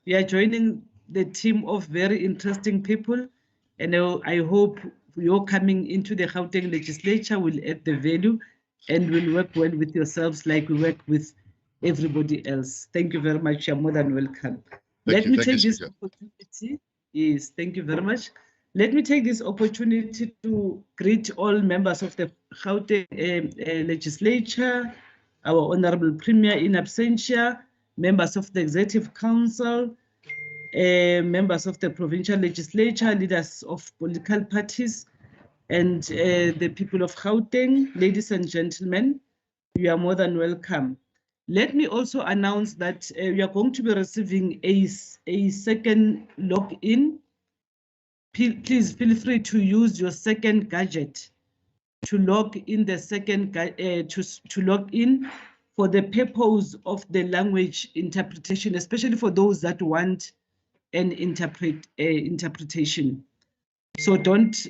You are joining the team of very interesting people, and I hope your coming into the Gauteng legislature will add the value and will work well with yourselves like we work with everybody else. Thank you very much. You're more than welcome. Let me take this opportunity. Yes, thank you very much. Let me take this opportunity to greet all members of the Gauteng legislature, our Honorable Premier in absentia, members of the Executive Council, members of the provincial legislature, leaders of political parties, and the people of Gauteng. Ladies and gentlemen, you are more than welcome. Let me also announce that we are going to be receiving a second login. Please feel free to use your second gadget to log in the second to log in for the purpose of the language interpretation, especially for those that want an interpretation. So don't,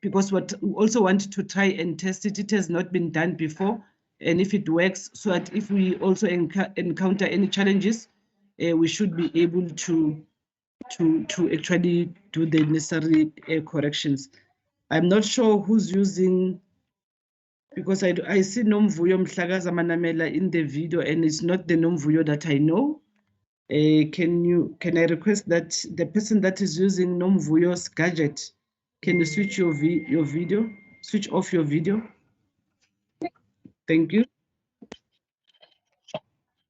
because what we also want to try and test it, it has not been done before. And if it works, so that if we also encounter any challenges, we should be able to actually do the necessary corrections. I'm not sure who's using, because I see Nomvuyo Mhlagaza Manamela in the video, and it's not the Nomvuyo that I know. Can I request that the person that is using Nomvuyo's gadget, can you switch your video, switch off your video? Thank you.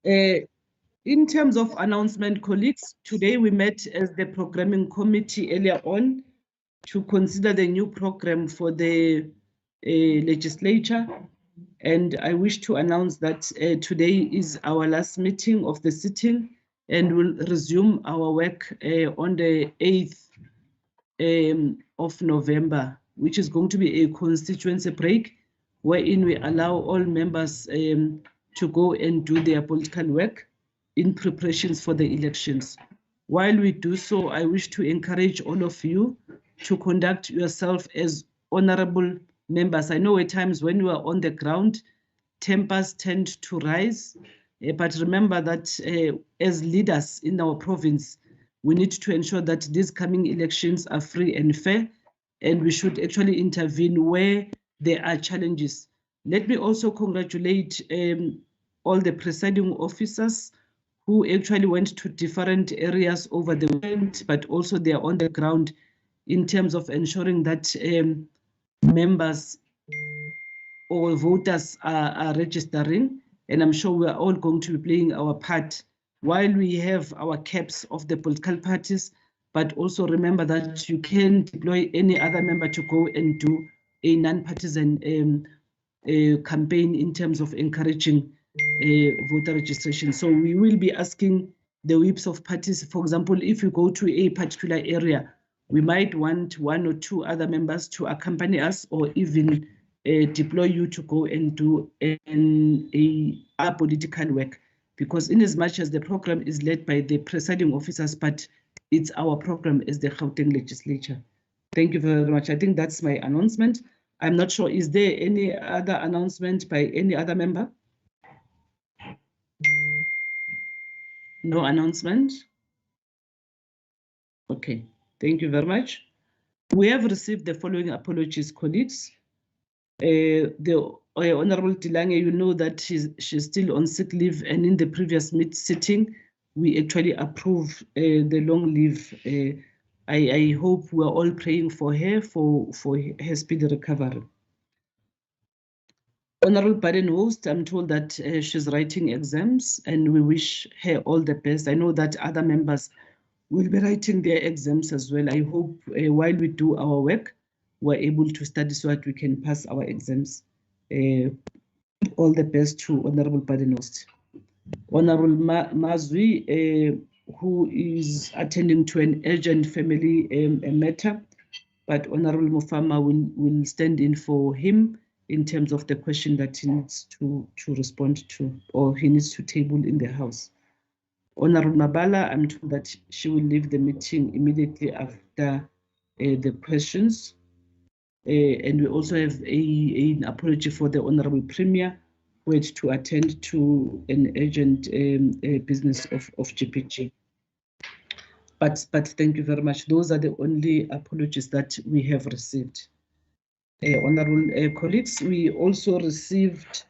In terms of announcement, colleagues, today we met as the programming committee earlier on to consider the new program for the legislature. And I wish to announce that today is our last meeting of the sitting, and we'll resume our work on the 8th of November, which is going to be a constituency break, wherein we allow all members to go and do their political work in preparations for the elections. While we do so, I wish to encourage all of you to conduct yourself as honorable members. I know at times when you are on the ground, tempers tend to rise, but remember that as leaders in our province, we need to ensure that these coming elections are free and fair, and we should actually intervene where there are challenges. Let me also congratulate all the presiding officers who actually went to different areas over the weekend, but also they are on the ground in terms of ensuring that members or voters are registering. And I'm sure we are all going to be playing our part while we have our caps of the political parties, but also remember that you can deploy any other member to go and do a non-partisan campaign in terms of encouraging voter registration. So we will be asking the whips of parties, for example, if you go to a particular area, we might want one or two other members to accompany us, or even deploy you to go and do our political work. Because in as much as the program is led by the presiding officers, but it's our program as the Gauteng legislature. Thank you very much. I think that's my announcement. I'm not sure, is there any other announcement by any other member? No announcement? Okay, thank you very much. We have received the following apologies, colleagues. The Honorable Tilange, you know that she's still on sick leave, and in the previous sitting, we actually approved the long leave. I hope we're all praying for her for her speedy recovery. Honorable Baden-Host, I'm told that she's writing exams, and we wish her all the best. I know that other members will be writing their exams as well. I hope while we do our work, we're able to study so that we can pass our exams. All the best to Honorable Baden-Host. Honorable Mazwi, who is attending to an urgent family matter, but Honorable Mufama will stand in for him in terms of the question that he needs to respond to, or he needs to table in the House. Honorable Mabala, I'm told that she will leave the meeting immediately after the questions. And we also have an apology for the Honorable Premier, who had to attend to an urgent business of GPG. But thank you very much. Those are the only apologies that we have received. Honorable colleagues, we also received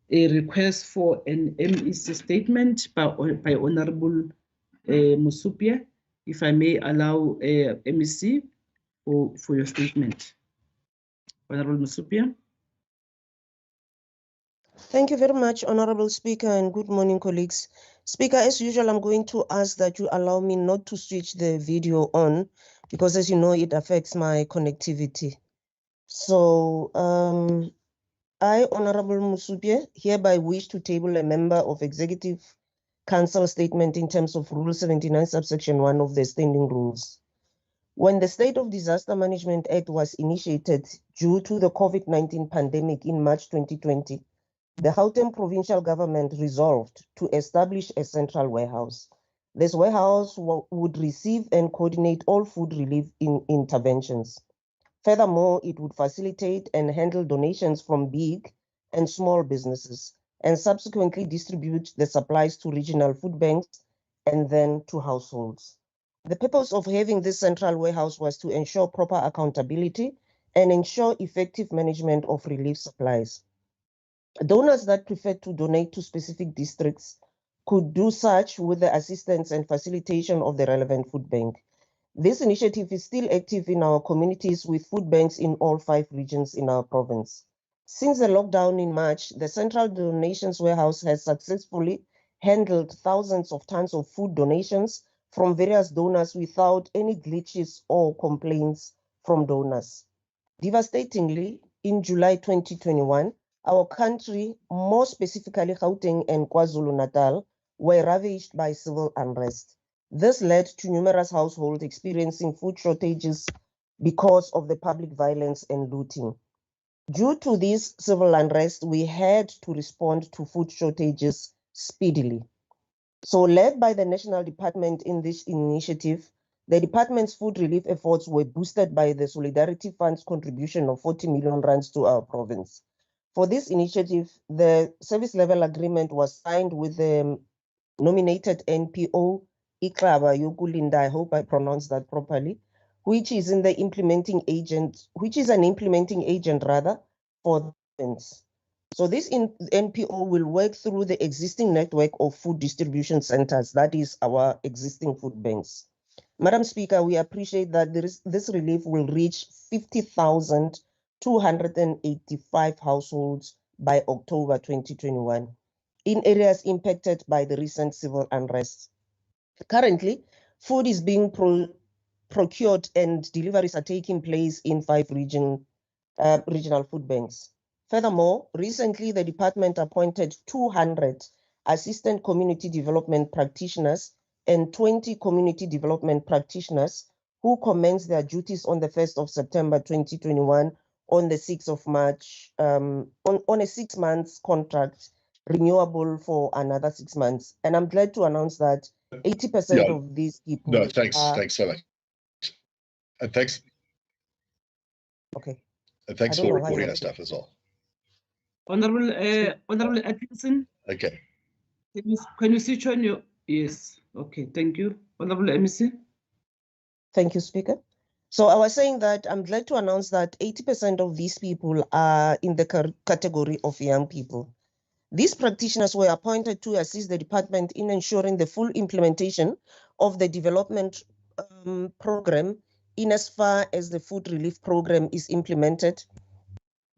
a request for an MEC statement by Honorable Musupia. If I may allow MEC for your statement. Honorable Musupia. Thank you very much, Honorable Speaker, and good morning, colleagues. Speaker, as usual, I'm going to ask that you allow me not to switch the video on because, as you know, it affects my connectivity. So I, Honorable Musupia, hereby wish to table a member of Executive Council statement in terms of Rule 79, subsection 1 of the Standing Rules. When the State of Disaster Management Act was initiated due to the COVID-19 pandemic in March 2020, the Gauteng provincial government resolved to establish a central warehouse. This warehouse would receive and coordinate all food relief interventions. Furthermore, it would facilitate and handle donations from big and small businesses and subsequently distribute the supplies to regional food banks and then to households. The purpose of having this central warehouse was to ensure proper accountability and ensure effective management of relief supplies. Donors that prefer to donate to specific districts could do such with the assistance and facilitation of the relevant food bank. This initiative is still active in our communities with food banks in all 5 regions in our province. Since the lockdown in March, the Central Donations Warehouse has successfully handled thousands of tons of food donations from various donors without any glitches or complaints from donors. Devastatingly, in July 2021, our country, more specifically Gauteng and KwaZulu-Natal, were ravaged by civil unrest. This led to numerous households experiencing food shortages because of the public violence and looting. Due to this civil unrest, we had to respond to food shortages speedily. So, led by the National Department in this initiative, the department's food relief efforts were boosted by the Solidarity Fund's contribution of 40 million rands to our province. For this initiative, the service level agreement was signed with the nominated NPO, Iklaba Yokulinda, I hope I pronounced that properly, which is an implementing agent rather for the province. So this NPO will work through the existing network of food distribution centers, that is our existing food banks. Madam Speaker, we appreciate that this relief will reach 50,285 households by October 2021 in areas impacted by the recent civil unrest. Currently, food is being procured and deliveries are taking place in 5 regional food banks. Furthermore, recently the department appointed 200 assistant community development practitioners and 20 community development practitioners who commenced their duties on the 1st of September 2021 on the 6th of March on a 6 months contract renewable for another 6 months. And I'm glad to announce that 80% of these people. No, thanks so much. And thanks. Okay. And thanks for recording our stuff as well. Honorable Atkinson. Okay. Can you switch on your? Yes. Okay. Thank you, Honorable MEC. Thank you, Speaker. So I was saying that I'm glad to announce that 80% of these people are in the category of young people. These practitioners were appointed to assist the department in ensuring the full implementation of the development program in as far as the food relief program is implemented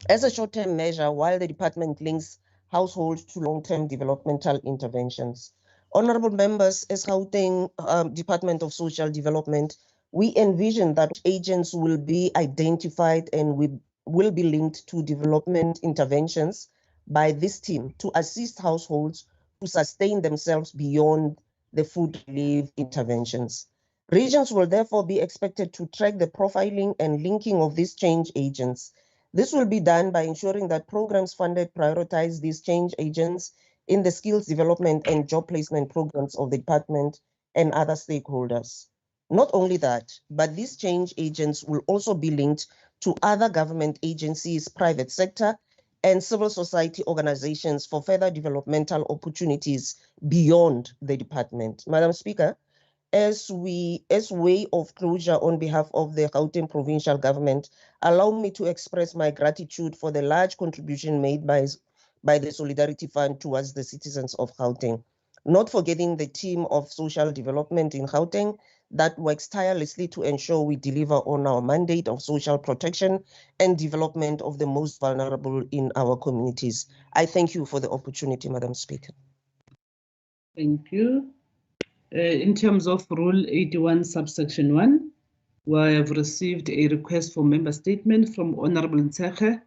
as a short-term measure while the department links households to long-term developmental interventions. Honorable members, as Gauteng Department of Social Development, we envision that agents will be identified and we will be linked to development interventions by this team to assist households to sustain themselves beyond the food relief interventions. Regions will therefore be expected to track the profiling and linking of these change agents. This will be done by ensuring that programs funded prioritize these change agents in the skills development and job placement programs of the department and other stakeholders. Not only that, but these change agents will also be linked to other government agencies, private sector, and civil society organizations for further developmental opportunities beyond the department. Madam Speaker, as way of closure on behalf of the Gauteng provincial government, allow me to express my gratitude for the large contribution made by the Solidarity Fund towards the citizens of Gauteng. Not forgetting the team of social development in Gauteng that works tirelessly to ensure we deliver on our mandate of social protection and development of the most vulnerable in our communities. I thank you for the opportunity, Madam Speaker. Thank you. In terms of Rule 81, subsection 1, we have received a request for member statement from Honorable Ntseke.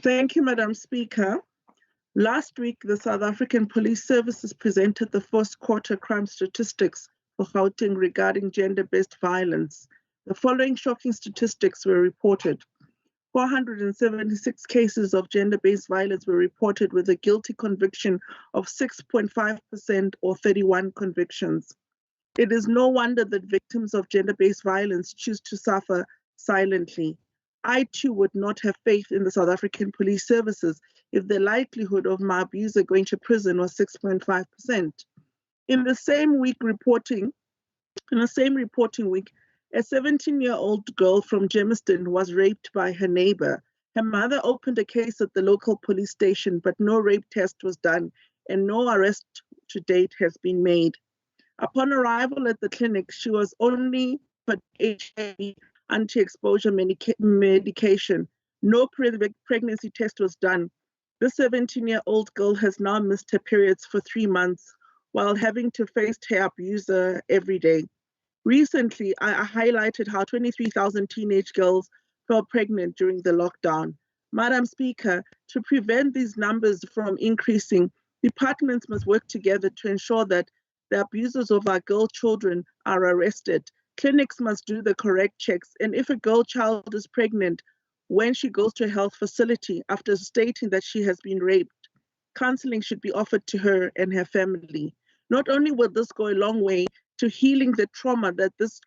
Thank you, Madam Speaker. Last week, the South African Police Services presented the first quarter crime statistics for Gauteng regarding gender-based violence. The following shocking statistics were reported. 476 cases of gender-based violence were reported with a guilty conviction of 6.5% or 31 convictions. It is no wonder that victims of gender-based violence choose to suffer silently. I too would not have faith in the South African Police Services if the likelihood of my abuser going to prison was 6.5%. In the same reporting week, a 17-year-old girl from Germiston was raped by her neighbor. Her mother opened a case at the local police station, but no rape test was done and no arrest to date has been made. Upon arrival at the clinic, she was only put HIV anti-exposure medication. No pregnancy test was done. This 17-year-old girl has now missed her periods for 3 months while having to face her abuser every day. Recently, I highlighted how 23,000 teenage girls fell pregnant during the lockdown. Madam Speaker, to prevent these numbers from increasing, departments must work together to ensure that the abusers of our girl children are arrested. Clinics must do the correct checks, and if a girl child is pregnant, when she goes to a health facility after stating that she has been raped, counseling should be offered to her and her family. Not only will this go a long way to healing the trauma that this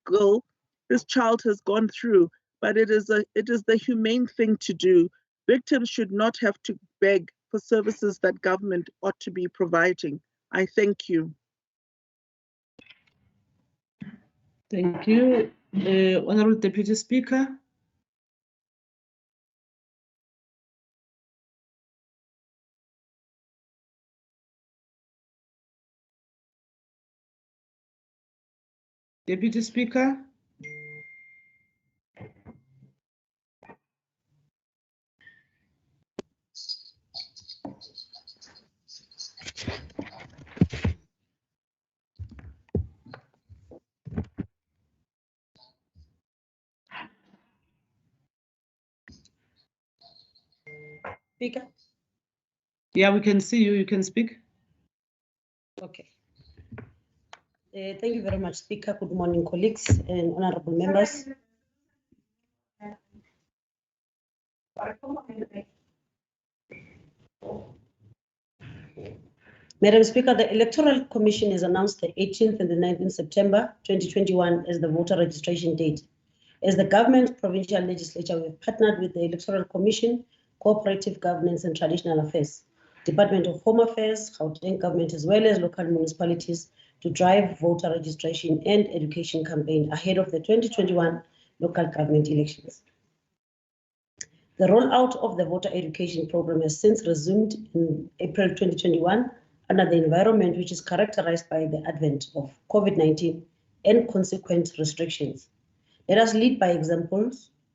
child has gone through, but it is the humane thing to do. Victims should not have to beg for services that government ought to be providing. I thank you. Thank you. Honorable Deputy Speaker. Deputy Speaker. Speaker? Yeah, we can see you. You can speak. Okay. Thank you very much, Speaker. Good morning, colleagues and honorable members. Madam Speaker, the Electoral Commission has announced the 18th and the 19th September 2021 as the voter registration date. As the government provincial legislature, we have partnered with the Electoral Commission, Cooperative Governance and Traditional Affairs, Department of Home Affairs, Gauteng government, as well as local municipalities to drive voter registration and education campaign ahead of the 2021 local government elections. The rollout of the voter education program has since resumed in April 2021 under the environment which is characterized by the advent of COVID-19 and consequent restrictions. Let us lead by example,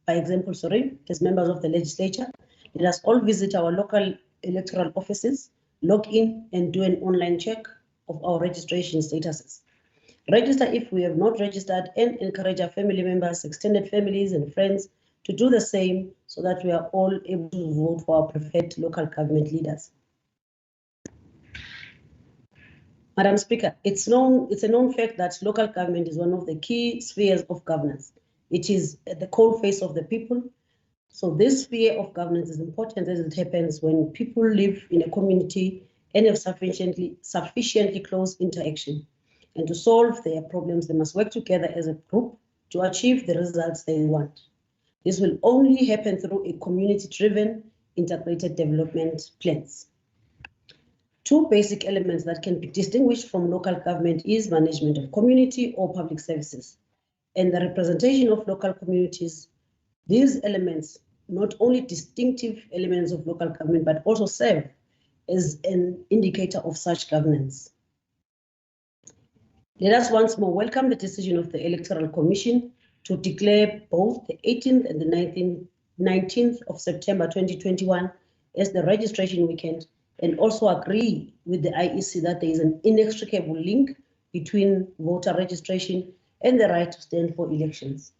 as members of the legislature. Let us all visit our local electoral offices, log in and do an online check of our registration statuses. Register if we have not registered and encourage our family members, extended families and friends to do the same so that we are all able to vote for our preferred local government leaders. Madam Speaker, it's a known fact that local government is one of the key spheres of governance. It is at the core face of the people. So this sphere of governance is important as it happens when people live in a community and have sufficiently close interaction. And to solve their problems, they must work together as a group to achieve the results they want. This will only happen through a community-driven integrated development plans. Two basic elements that can be distinguished from local government is management of community or public services and the representation of local communities. These elements, not only distinctive elements of local government, but also serve as an indicator of such governance. Let us once more welcome the decision of the Electoral Commission to declare both the 18th and the 19th of September 2021 as the registration weekend, and also agree with the IEC that there is an inextricable link between voter registration and the right to stand for elections.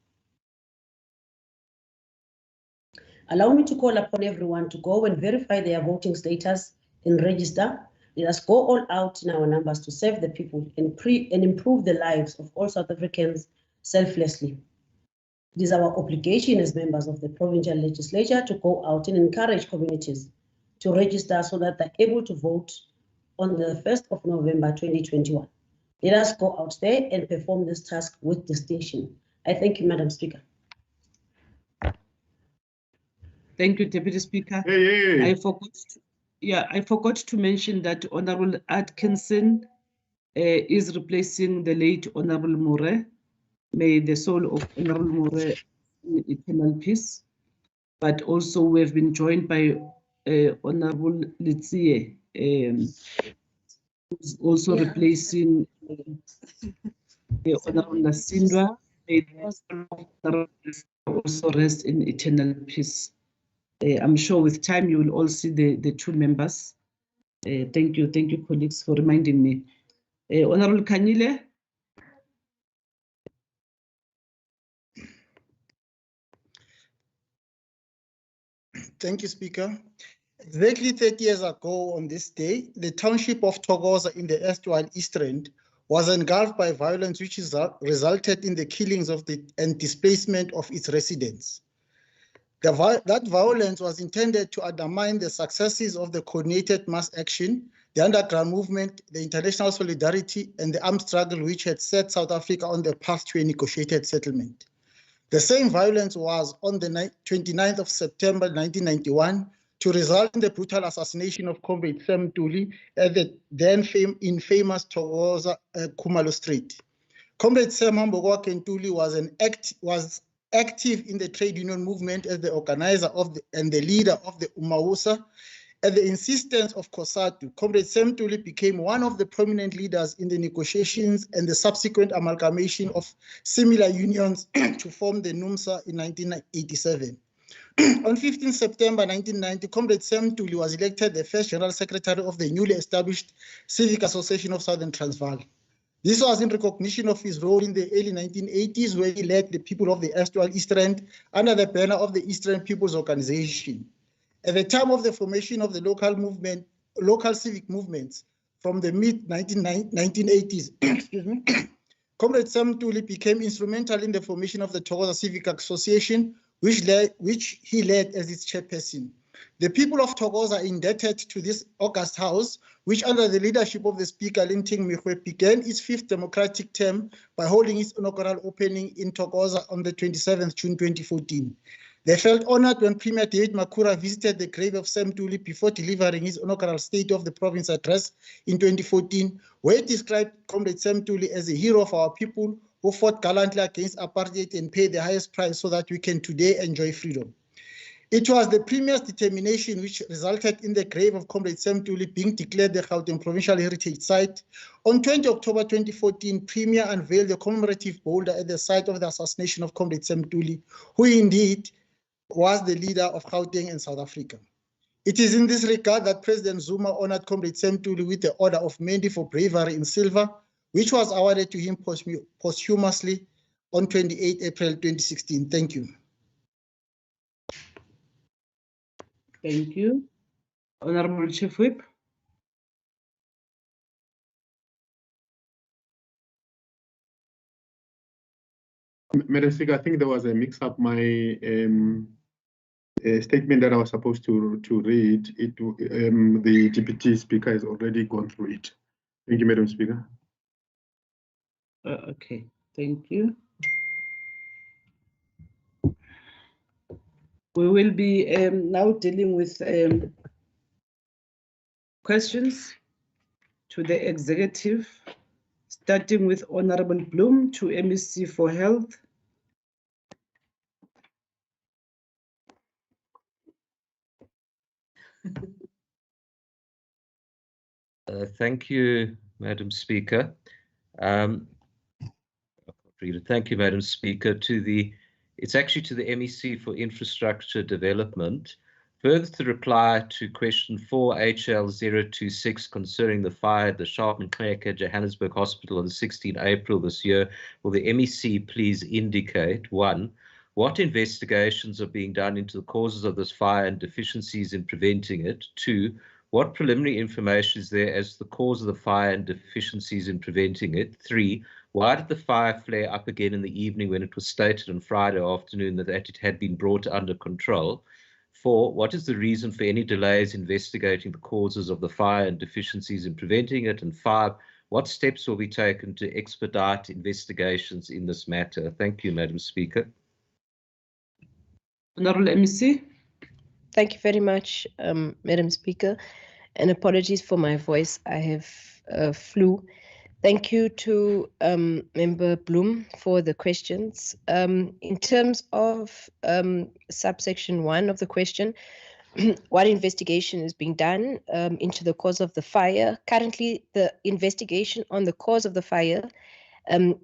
Allow me to call upon everyone to go and verify their voting status and register. Let us go all out in our numbers to serve the people and improve the lives of all South Africans selflessly. It is our obligation as members of the provincial legislature to go out and encourage communities to register so that they're able to vote on the 1st of November 2021. Let us go out there and perform this task with distinction. I thank you, Madam Speaker. Thank you, Deputy Speaker. Hey. I forgot to mention that Honorable Atkinson is replacing the late Honorable More. May the soul of Honorable More in eternal peace. But also we have been joined by Honorable Litsie, who's also replacing Honorable Nasindwa. May the soul of Honorable also rest in eternal peace. I'm sure with time you will all see the two members. Thank you, colleagues, for reminding me. Honorable Kanyile. Thank you, Speaker. Exactly 30 years ago on this day, the township of Thokoza in the erstwhile East Rand was engulfed by violence which resulted in the killings and displacement of its residents. That violence was intended to undermine the successes of the coordinated mass action, the underground movement, the international solidarity, and the armed struggle which had set South Africa on the path to a negotiated settlement. The same violence was on the 29th of September 1991 to result in the brutal assassination of Comrade Sam Ntuli at the then infamous Thokoza Khumalo Street. Comrade Sam Ntuli was active in the trade union movement as the organizer and the leader of the Umawusa. At the insistence of COSATU, Comrade Sam Ntuli became one of the prominent leaders in the negotiations and the subsequent amalgamation of similar unions to form the NUMSA in 1987. On 15 September 1990, Comrade Sam Ntuli was elected the first General Secretary of the newly established Civic Association of Southern Transvaal. This was in recognition of his role in the early 1980s, where he led the people of the erstwhile East Rand under the banner of the East Rand People's Organization. At the time of the formation of the local civic movements from the mid-1980s, Comrade Sam Ntuli became instrumental in the formation of the Thokoza Civic Association, which he led as its chairperson. The people of Thokoza are indebted to this august house, which under the leadership of the Speaker, Linting Mihwe, began its 5th democratic term by holding its inaugural opening in Thokoza on the 27th June 2014. They felt honored when Premier David Makhura visited the grave of Sam Ntuli before delivering his inaugural State of the Province address in 2014, where he described Comrade Sam Ntuli as a hero of our people who fought gallantly against apartheid and paid the highest price so that we can today enjoy freedom. It was the Premier's determination which resulted in the grave of Comrade Sam Ntuli being declared the Gauteng Provincial Heritage Site. On 20 October 2014, Premier unveiled the commemorative boulder at the site of the assassination of Comrade Sam Ntuli, who indeed was the leader of Gauteng and South Africa. It is in this regard that President Zuma honored Comrade Sam Ntuli with the Order of Mendi for Bravery in silver, which was awarded to him posthumously on 28 April 2016. Thank you. Thank you. Honorable Chief Whip. Madam Speaker, I think there was a mix-up. My statement that I was supposed to read, the Deputy Speaker has already gone through it. Thank you, Madam Speaker. Okay, thank you. We will be now dealing with questions. to the executive, starting with Honorable Bloom to MEC for Health. Thank you, Madam Speaker. Thank you, Madam Speaker. It's actually to the MEC for Infrastructure Development. Further to reply to question 4 HL026 concerning the fire at the Sharp and Klerker Johannesburg Hospital on 16 April this year, will the MEC please indicate, 1, what investigations are being done into the causes of this fire and deficiencies in preventing it? 2, what preliminary information is there as to the cause of the fire and deficiencies in preventing it? 3, why did the fire flare up again in the evening when it was stated on Friday afternoon that it had been brought under control? 4, what is the reason for any delays investigating the causes of the fire and deficiencies in preventing it? And 5, what steps will be taken to expedite investigations in this matter? Thank you, Madam Speaker. Honourable MEC. Thank you very much, Madam Speaker, and apologies for my voice. I have flu. Thank you to Member Bloom for the questions. In terms of subsection 1 of the question, what investigation is being done into the cause of the fire? Currently, the investigation on the cause of the fire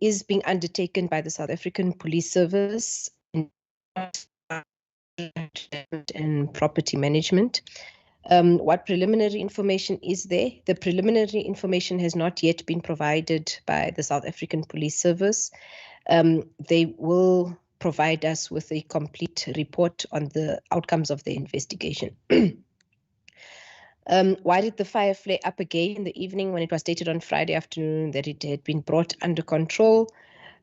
is being undertaken by the South African Police Service and property management. What preliminary information is there? The preliminary information has not yet been provided by the South African Police Service. They will provide us with a complete report on the outcomes of the investigation. Why did the fire flare up again in the evening when it was stated on Friday afternoon that it had been brought under control?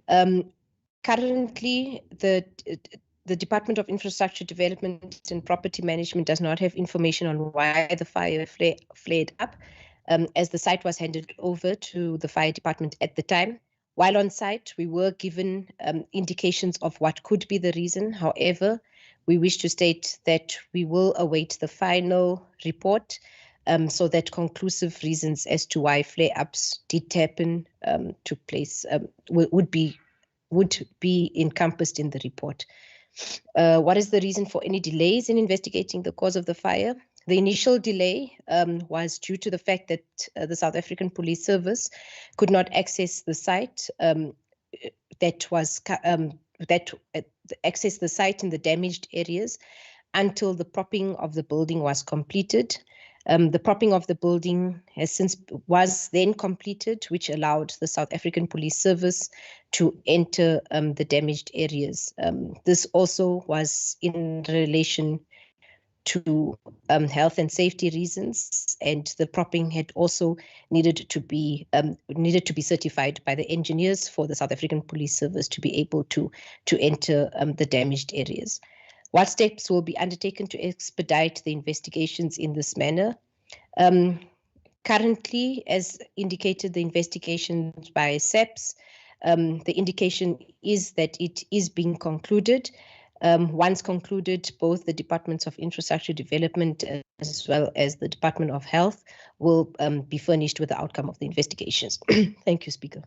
Currently, the Department of Infrastructure Development and Property Management does not have information on why the fire flared up, as the site was handed over to the fire department at the time. While on site, we were given indications of what could be the reason. However, we wish to state that we will await the final report so that conclusive reasons as to why flare-ups did happen took place would be encompassed in the report. What is the reason for any delays in investigating the cause of the fire? The initial delay was due to the fact that the South African Police Service could not access the site access the site in the damaged areas until the propping of the building was completed. The propping of the building was then completed, which allowed the South African Police Service to enter the damaged areas. This also was in relation to health and safety reasons, and the propping had also needed to be certified by the engineers for the South African Police Service to be able to enter the damaged areas. What steps will be undertaken to expedite the investigations in this manner? Currently, as indicated, the investigations by SAPS, the indication is that it is being concluded. Once concluded, both the Departments of Infrastructure Development as well as the Department of Health will be furnished with the outcome of the investigations. Thank you, Speaker.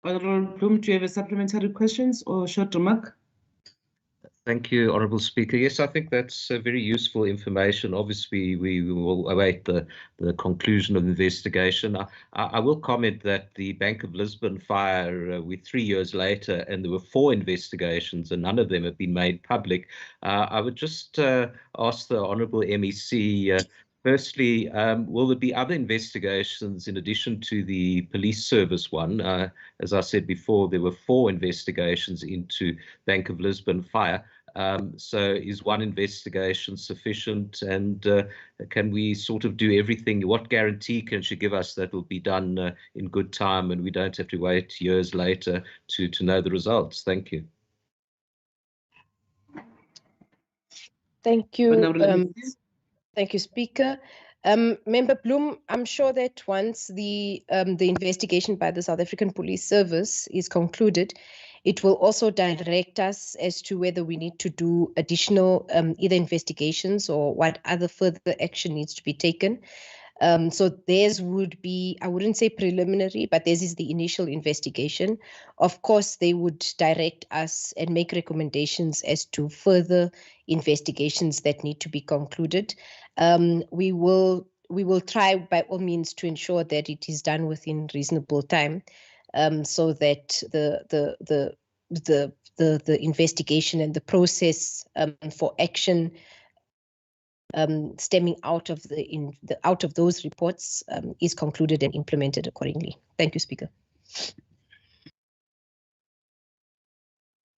Honourable Bloom, do you have a supplementary questions or short remark? Thank you, Honourable Speaker. Yes, I think that's very useful information. Obviously, we will await the conclusion of the investigation. I will comment that the Bank of Lisbon fire, we're 3 years later, and there were 4 investigations, and none of them have been made public. I would just ask the Honourable MEC, firstly, will there be other investigations in addition to the police service one? As I said before, there were 4 investigations into Bank of Lisbon fire. So is one investigation sufficient, and can we sort of do everything? What guarantee can she give us that will be done in good time and we don't have to wait years later to know the results? Thank you. Thank you. Thank you, Speaker. Member Bloom, I'm sure that once the investigation by the South African Police Service is concluded, it will also direct us as to whether we need to do additional either investigations or what other further action needs to be taken. So theirs would be, I wouldn't say preliminary, but theirs is the initial investigation. Of course, they would direct us and make recommendations as to further investigations that need to be concluded. We will try by all means to ensure that it is done within reasonable time, so that the investigation and the process for action stemming out of out of those reports is concluded and implemented accordingly. Thank you, Speaker.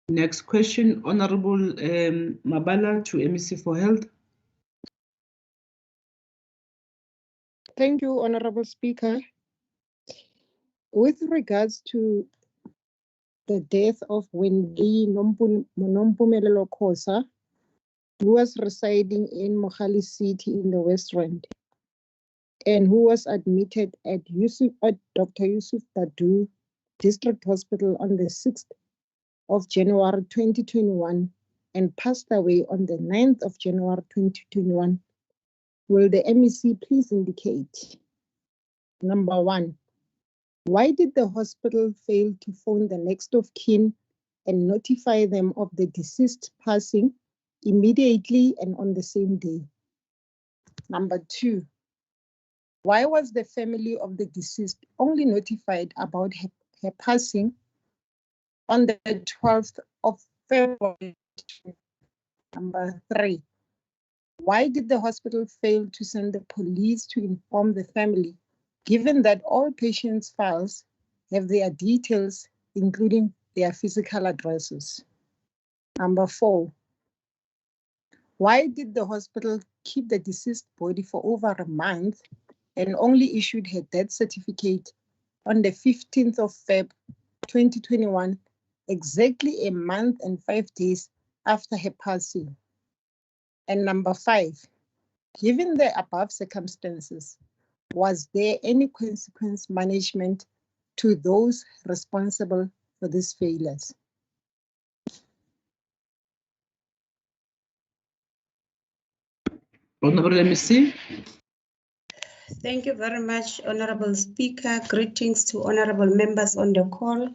Next question, Honorable Mabala to MEC for Health. Thank you, Honorable Speaker. With regards to the death of Wendy Nompumelelo Khosa, who was residing in Mohali City in the West Rand, and who was admitted at Dr. Yusuf Dadu District Hospital on the 6th of January 2021 and passed away on the 9th of January 2021. Will the MEC please indicate, number one, why did the hospital fail to phone the next of kin and notify them of the deceased passing immediately and on the same day? Number two, why was the family of the deceased only notified about her passing on the 12th of February? Number three, why did the hospital fail to send the police to inform the family, given that all patients' files have their details, including their physical addresses? Number four, why did the hospital keep the deceased body for over a month and only issued her death certificate on the 15th of Feb 2021, exactly a month and 5 days after her passing? And number five, given the above circumstances, was there any consequence management to those responsible for these failures? Honorable MEC. Thank you very much, Honorable Speaker. Greetings to honorable members on the call.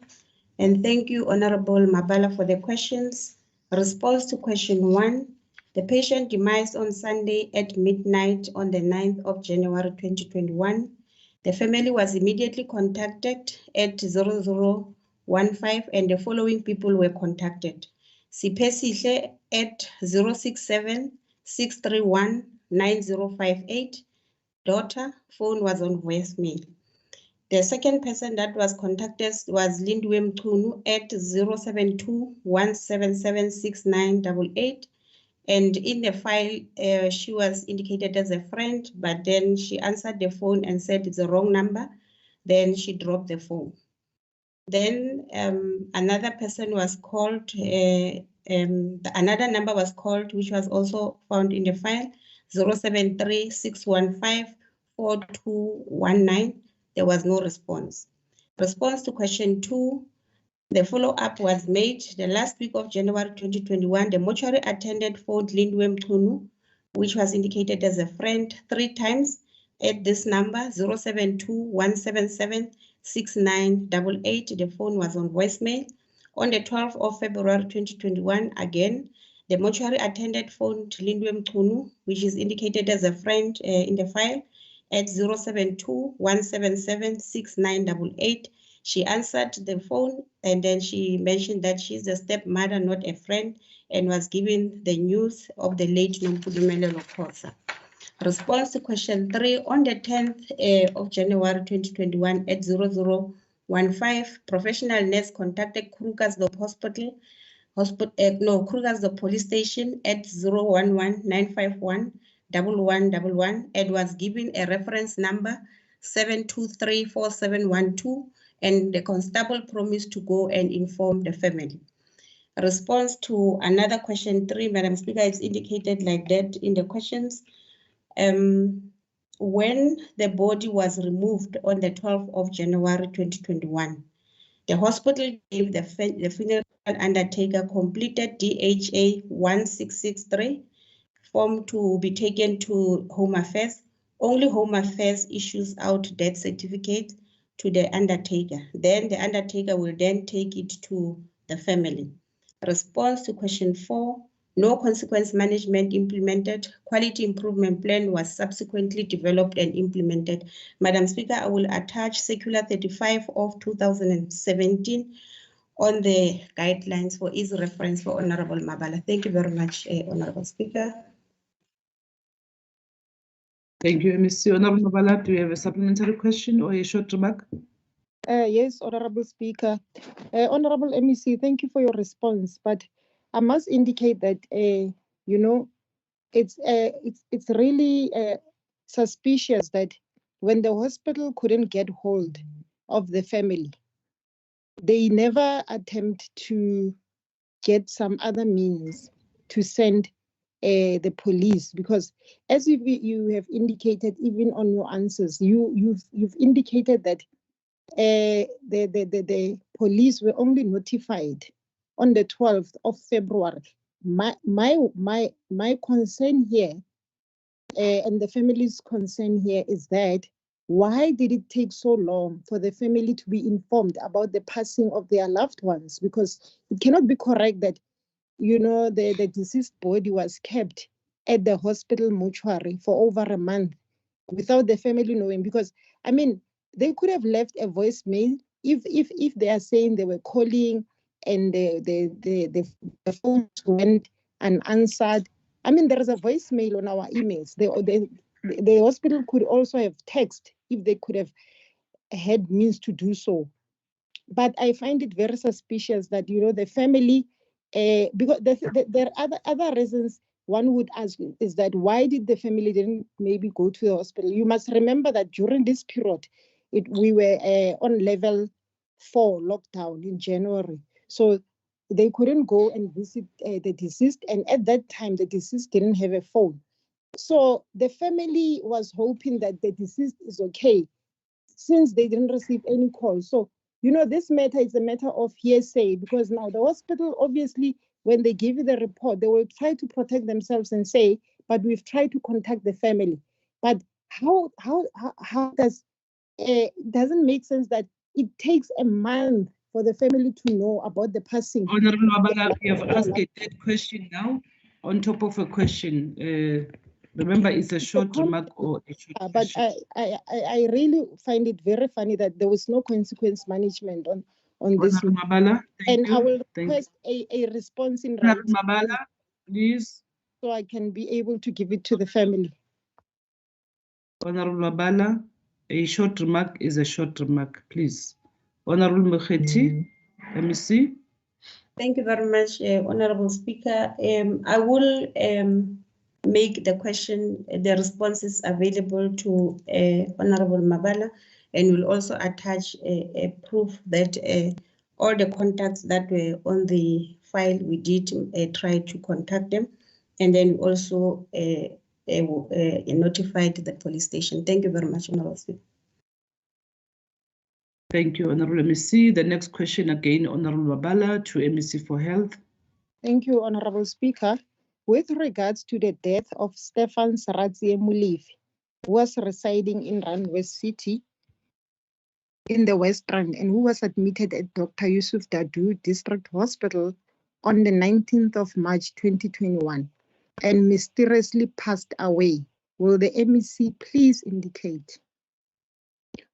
And thank you, Honorable Mabala, for the questions. Response to question one, the patient demised on Sunday at midnight on the 9th of January 2021. The family was immediately contacted at 0015 and the following people were contacted. Sipesihle at 067 631 9058. Daughter, phone was on voicemail. The second person that was contacted was Lindwe Mchunu at 072 177 6988. And in the file, she was indicated as a friend, but then she answered the phone and said it's the wrong number. Then she dropped the phone. Then another person was called, another number was called, which was also found in the file, 073 615 4219. There was no response. Response to question two, the follow-up was made the last week of January 2021. The mortuary attendant phoned Lindwe Mchunu, which was indicated as a friend, 3 times at this number, 072 177 6988. The phone was on voicemail. On the 12th of February 2021, again, the mortuary attendant phoned Lindwe Mchunu, which is indicated as a friend in the file, at 072 177 6988. She answered the phone and then she mentioned that she's a stepmother, not a friend, and was given the news of the late Nompumelelo Khosa. Response to question three, on the 10th of January 2021 at 0015, professional nurse contacted Krugersdorp Krugersdorp police station at 011 951 1111 and was given a reference number 7234712, and the constable promised to go and inform the family. Response to another question three, Madam Speaker, it's indicated like that in the questions. When the body was removed on the 12th of January 2021, the hospital gave the funeral undertaker completed DHA 1663 form to be taken to Home Affairs, Only Home Affairs issues out death certificate to the undertaker. Then the undertaker will then take it to the family. Response to question 4, no consequence management implemented. Quality improvement plan was subsequently developed and implemented. Madam Speaker, I will attach Circular 35 of 2017 on the guidelines for easy reference for Honorable Mabala. Thank you very much, Honorable Speaker. Thank you, MEC. Honorable Mabala, do you have a supplementary question or a short remark? Yes, Honorable Speaker. Honorable MEC, thank you for your response. But I must indicate that, you know, it's really suspicious that when the hospital couldn't get hold of the family, they never attempt to get some other means to send the police, because as you have indicated, even on your answers, you've indicated that the police were only notified on the 12th of February. My concern here, and the family's concern here, is that why did it take so long for the family to be informed about the passing of their loved ones? Because it cannot be correct that, you know, the deceased body was kept at the hospital mortuary for over a month without the family knowing. Because, I mean, they could have left a voicemail if they are saying they were calling and the phones went unanswered. I mean, there is a voicemail on our emails. The hospital could also have text if they could have had means to do so. But I find it very suspicious that, you know, the family, because there are other reasons one would ask is that why did the family didn't maybe go to the hospital? You must remember that during this period, we were on level 4 lockdown in January. So they couldn't go and visit the deceased. And at that time, the deceased didn't have a phone. So the family was hoping that the deceased is okay, since they didn't receive any call. So, you know, this matter is a matter of hearsay, because now the hospital, obviously, when they give you the report, they will try to protect themselves and say, but we've tried to contact the family. But how does it doesn't make sense that it takes a month for the family to know about the passing? Honorable Mabala, you have asked a third question now on top of a question. Remember, it's a short remark or a short but question. I really find it very funny that there was no consequence management on this. Honorable Mabala, thank And you. I will Thank request a response in Honorable writing, Mabala, please. so I can be able to give it to the family. Honorable Mabala, a short remark is a short remark, please. Honorable Mokgethi, MEC. Thank you very much, Honorable Speaker. I will make the question, the responses available to Honorable Mabala, and will also attach a proof that all the contacts that were on the file, we did try to contact them, and then also notified the police station. Thank you very much, Honorable Speaker. Thank you, Honorable MEC. The next question again, Honorable Mabala to MEC for Health. Thank you, Honorable Speaker. With regards to the death of Stefan Saratsie Mulifi, who was residing in Rand West City in the West Rand and who was admitted at Dr. Yusuf Dadoo District Hospital on the 19th of March 2021 and mysteriously passed away, will the MEC please indicate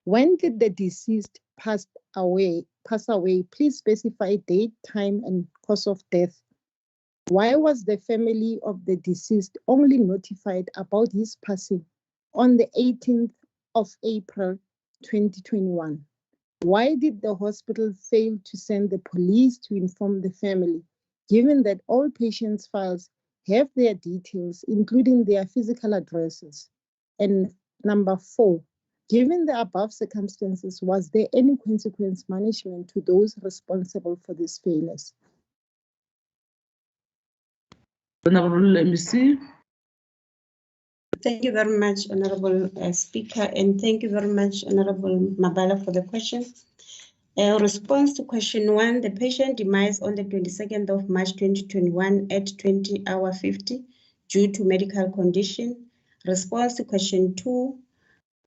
when did the deceased pass away? Please specify date, time, and cause of death. Why was the family of the deceased only notified about his passing on the 18th of April 2021? Why did the hospital fail to send the police to inform the family, given that all patients' files have their details, including their physical addresses? And number 4, given the above circumstances, was there any consequence management to those responsible for these failures? Honorable MEC. Thank you very much, Honorable Speaker, and thank you very much, Honorable Mabala, for the question. Response to question 1, the patient demised on the 22nd of March 2021 at 20:50 due to medical condition. Response to question 2.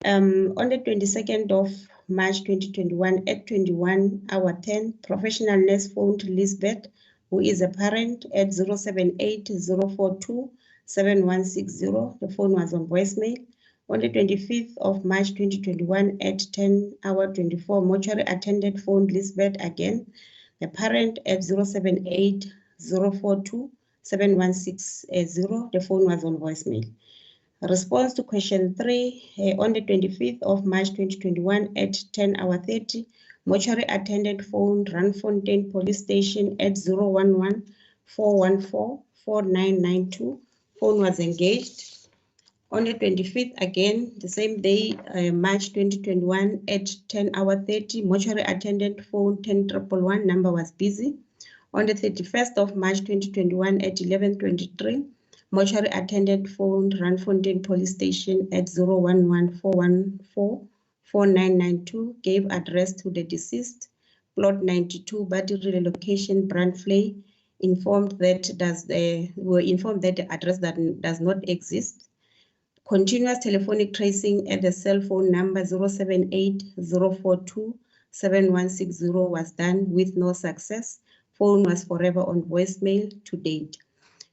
On the 22nd of March 2021 at 21 hour 10, professional nurse phoned Lisbeth, who is a parent, at 078-042-7160. The phone was on voicemail. On the 25th of March 2021 at 10 hour 24, mortuary attendant phoned Lisbeth again, the parent, at 078-042-7160. The phone was on voicemail. Response to question 3, on the 25th of March 2021 at 10 hour 30, mortuary attendant phoned Randfontein Police Station at 011-414-4992. Phone was engaged. On the 25th, again, the same day, March 2021 at 10 hour 30, mortuary attendant phoned 10111, number was busy. On the 31st of March 2021 at 11:23, mortuary attendant phoned Randfontein Police Station at 011-414-4992, gave address to the deceased, plot 92, body relocation, Brandflay, informed that were informed that the address that does not exist. Continuous telephonic tracing at the cell phone number 078-042-7160 was done with no success. Phone was forever on voicemail to date.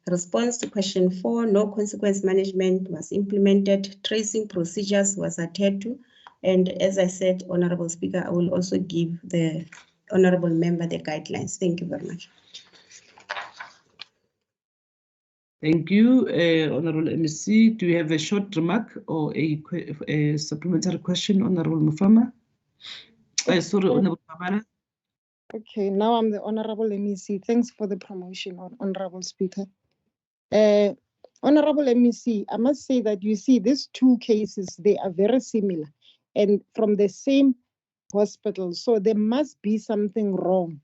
Response to question 4, no consequence management was implemented, tracing procedures was adhered to, and as I said, Honorable Speaker, I will also give the Honorable Member the guidelines. Thank you very much. Thank you, Honorable MEC. Do you have a short remark or a supplementary question, Honorable Mufama? Sorry, Honorable Mufama. Okay, now I'm the Honorable MEC. Thanks for the promotion, Honorable Speaker. Honorable MEC, I must say that you see these two cases, they are very similar and from the same hospital. So there must be something wrong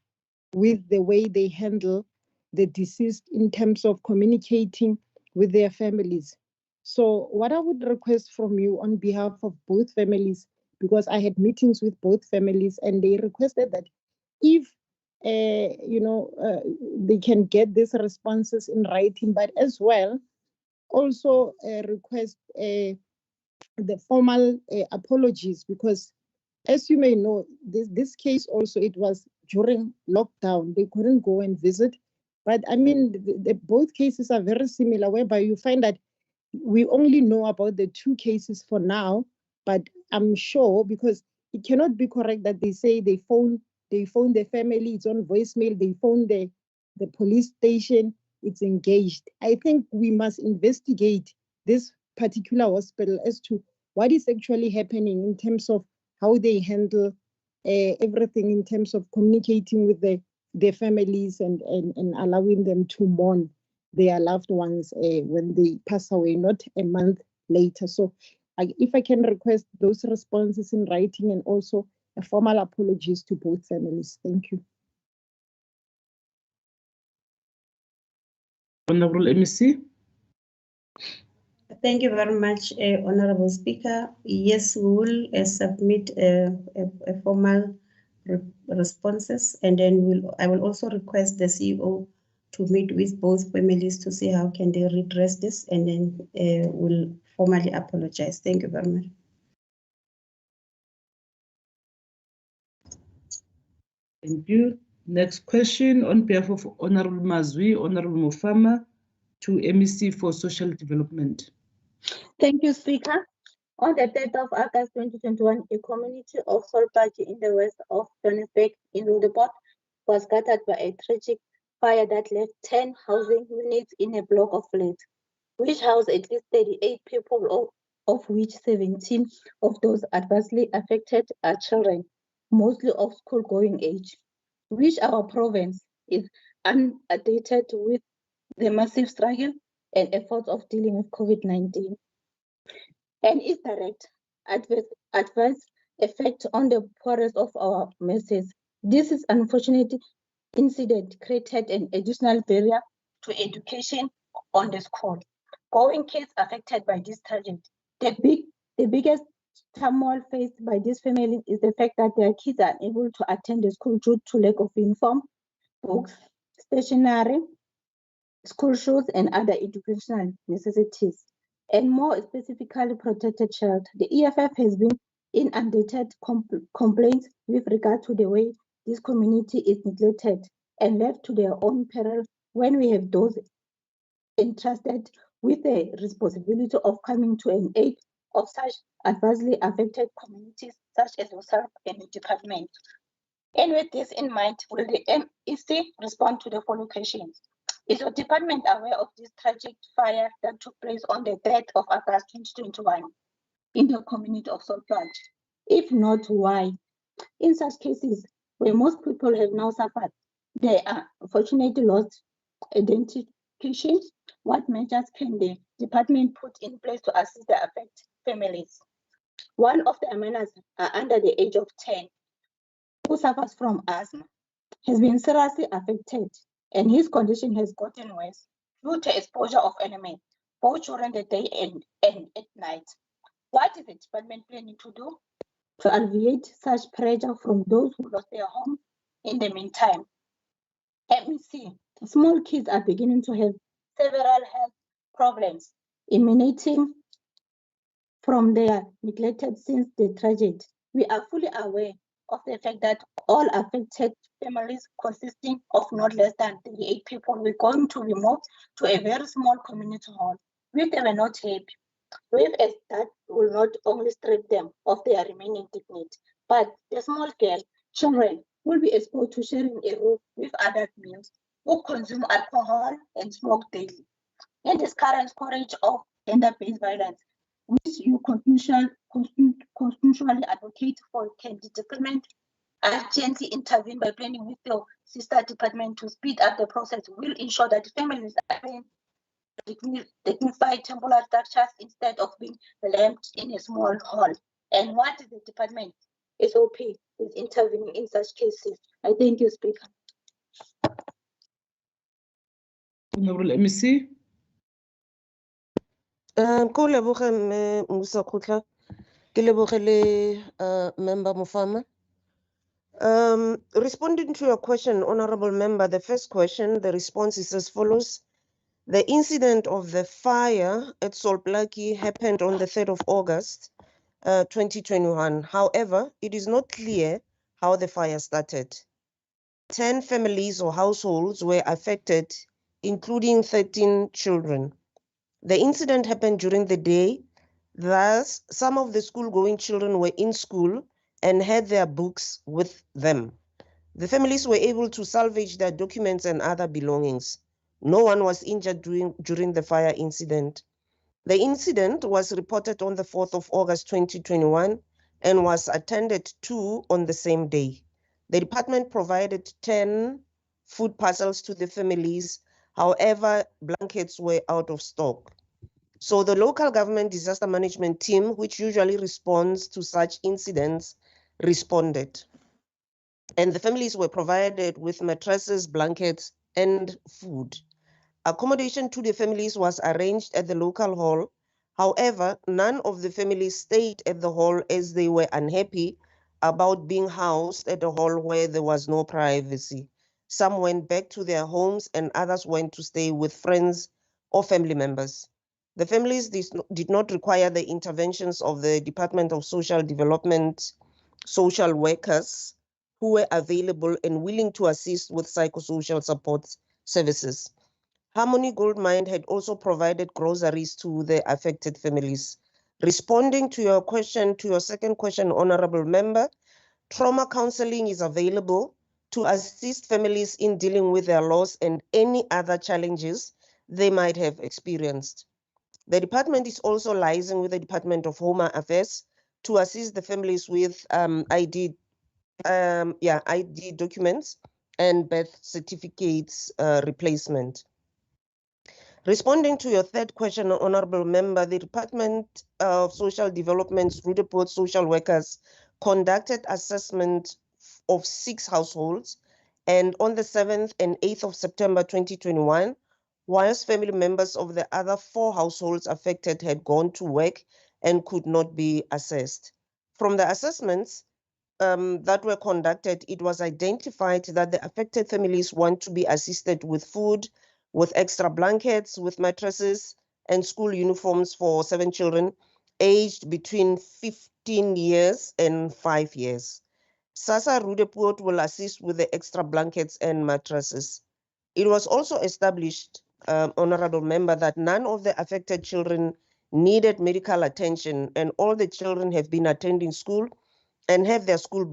with the way they handle the deceased in terms of communicating with their families. So what I would request from you on behalf of both families, because I had meetings with both families and they requested that if they can get these responses in writing, but as well also request the formal apologies, because as you may know, this case also, it was during lockdown. They couldn't go and visit. But I mean, both cases are very similar, whereby you find that we only know about the two cases for now, but I'm sure, because it cannot be correct that they say they phone the family, it's on voicemail, they phone the police station, it's engaged. I think we must investigate this particular hospital as to what is actually happening in terms of how they handle everything in terms of communicating with their families and allowing them to mourn their loved ones when they pass away, not a month later. So if I can request those responses in writing and also a formal apologies to both families. Thank you. Honorable MEC. Thank you very much, Honorable Speaker. Yes, we will submit a formal responses, and then I will also request the CEO to meet with both families to see how can they redress this, and then we'll formally apologize. Thank you very much. Thank you. Next question on behalf of Honorable Mazwi, Honorable Mufama, to MEC for Social Development. Thank you, Speaker. On the 3rd of August 2021, a community of Solpaji in the west of Johannesburg in Rudeport was scattered by a tragic fire that left 10 housing units in a block of flats, which housed at least 38 people, of which 17 of those adversely affected are children, mostly of school-going age, which our province is inundated with the massive struggle and efforts of dealing with COVID-19. And its direct adverse effect on the poorest of our masses. This is unfortunate incident created an additional barrier to education on the school. Going kids affected by this tragedy. The biggest turmoil faced by these families is the fact that their kids are unable to attend the school due to lack of uniform, books, stationery, school shoes, and other educational necessities. and more specifically protected shelter. The EFF has been inundated complaints with regard to the way this community is neglected and left to their own peril when we have those entrusted with the responsibility of coming to an aid of such adversely affected communities such as yourself and the department. And with this in mind, will the MEC respond to the following questions? Is your department aware of this tragic fire that took place on the 3rd of August 2021 in the community of Saltplant? If not, why? In such cases, where most people have now suffered, they are unfortunately lost identification. What measures can the department put in place to assist the affected families? One of the minors are under the age of 10 who suffers from asthma, has been seriously affected, and his condition has gotten worse due to exposure of enemy, both during the day and at night. What is the department planning to do to alleviate such pressure from those who lost their home in the meantime? Let me see. Small kids are beginning to have several health problems emanating from their neglected since the tragedy. We are fully aware of the fact that all affected families consisting of not less than 38 people were going to be moved to a very small community hall, which they were not happy with, as that will not only strip them of their remaining dignity, but the small girl, children, will be exposed to sharing a room with adult males who consume alcohol and smoke daily. In this current scourge of gender-based violence, which you constitutionally advocate for, can the department urgently intervene by planning with your sister department to speed up the process, will ensure that families are in dignified temporary structures instead of being lumped in a small hall? And what is the department SOP is intervening in such cases? I thank you, Speaker. Honorable MEC. Ko leboge Musa Khutla, ke leboge le member Mufama. Responding to your question, Honorable Member, the first question, the response is as follows. The incident of the fire at Solplaki happened on the 3rd of August 2021. However, it is not clear how the fire started. 10 families or households were affected, including 13 children. The incident happened during the day. Thus, some of the school-going children were in school and had their books with them. The families were able to salvage their documents and other belongings. No one was injured during the fire incident. The incident was reported on the 4th of August 2021 and was attended to on the same day. The department provided 10 food parcels to the families. However, blankets were out of stock. So the local government disaster management team, which usually responds to such incidents, responded. And the families were provided with mattresses, blankets, and food. Accommodation to the families was arranged at the local hall. However, none of the families stayed at the hall as they were unhappy about being housed at a hall where there was no privacy. Some went back to their homes and others went to stay with friends or family members. The families did not require the interventions of the Department of Social Development, social workers who were available and willing to assist with psychosocial support services. Harmony Gold Mine had also provided groceries to the affected families. Responding to your question, to your second question, Honorable Member, trauma counseling is available to assist families in dealing with their loss and any other challenges they might have experienced. The department is also liaising with the Department of Home Affairs to assist the families with ID documents and birth certificates replacement. Responding to your third question, Honorable Member, the Department of Social Development's Rudeport social workers conducted assessment of 6 households, and on the 7th and 8th of September 2021, whilst family members of the other 4 households affected had gone to work and could not be assessed. From the assessments that were conducted, it was identified that the affected families want to be assisted with food, with extra blankets, with mattresses, and school uniforms for 7 children aged between 15 years and 5 years. SASSA Rudeport will assist with the extra blankets and mattresses. It was also established, Honorable Member, that none of the affected children needed medical attention, and all the children have been attending school and have their school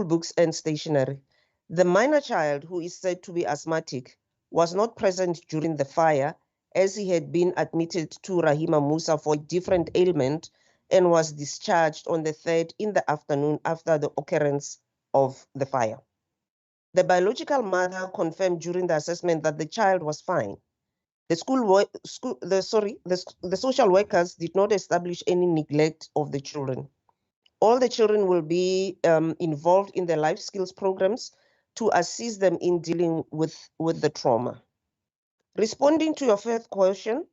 books and stationery. The minor child, who is said to be asthmatic, was not present during the fire, as he had been admitted to Rahima Musa for a different ailment and was discharged on the 3rd in the afternoon after the occurrence of the fire. The biological mother confirmed during the assessment that the child was fine. The social workers did not establish any neglect of the children. All the children will be involved in the life skills programs to assist them in dealing with the trauma. Responding to your first question,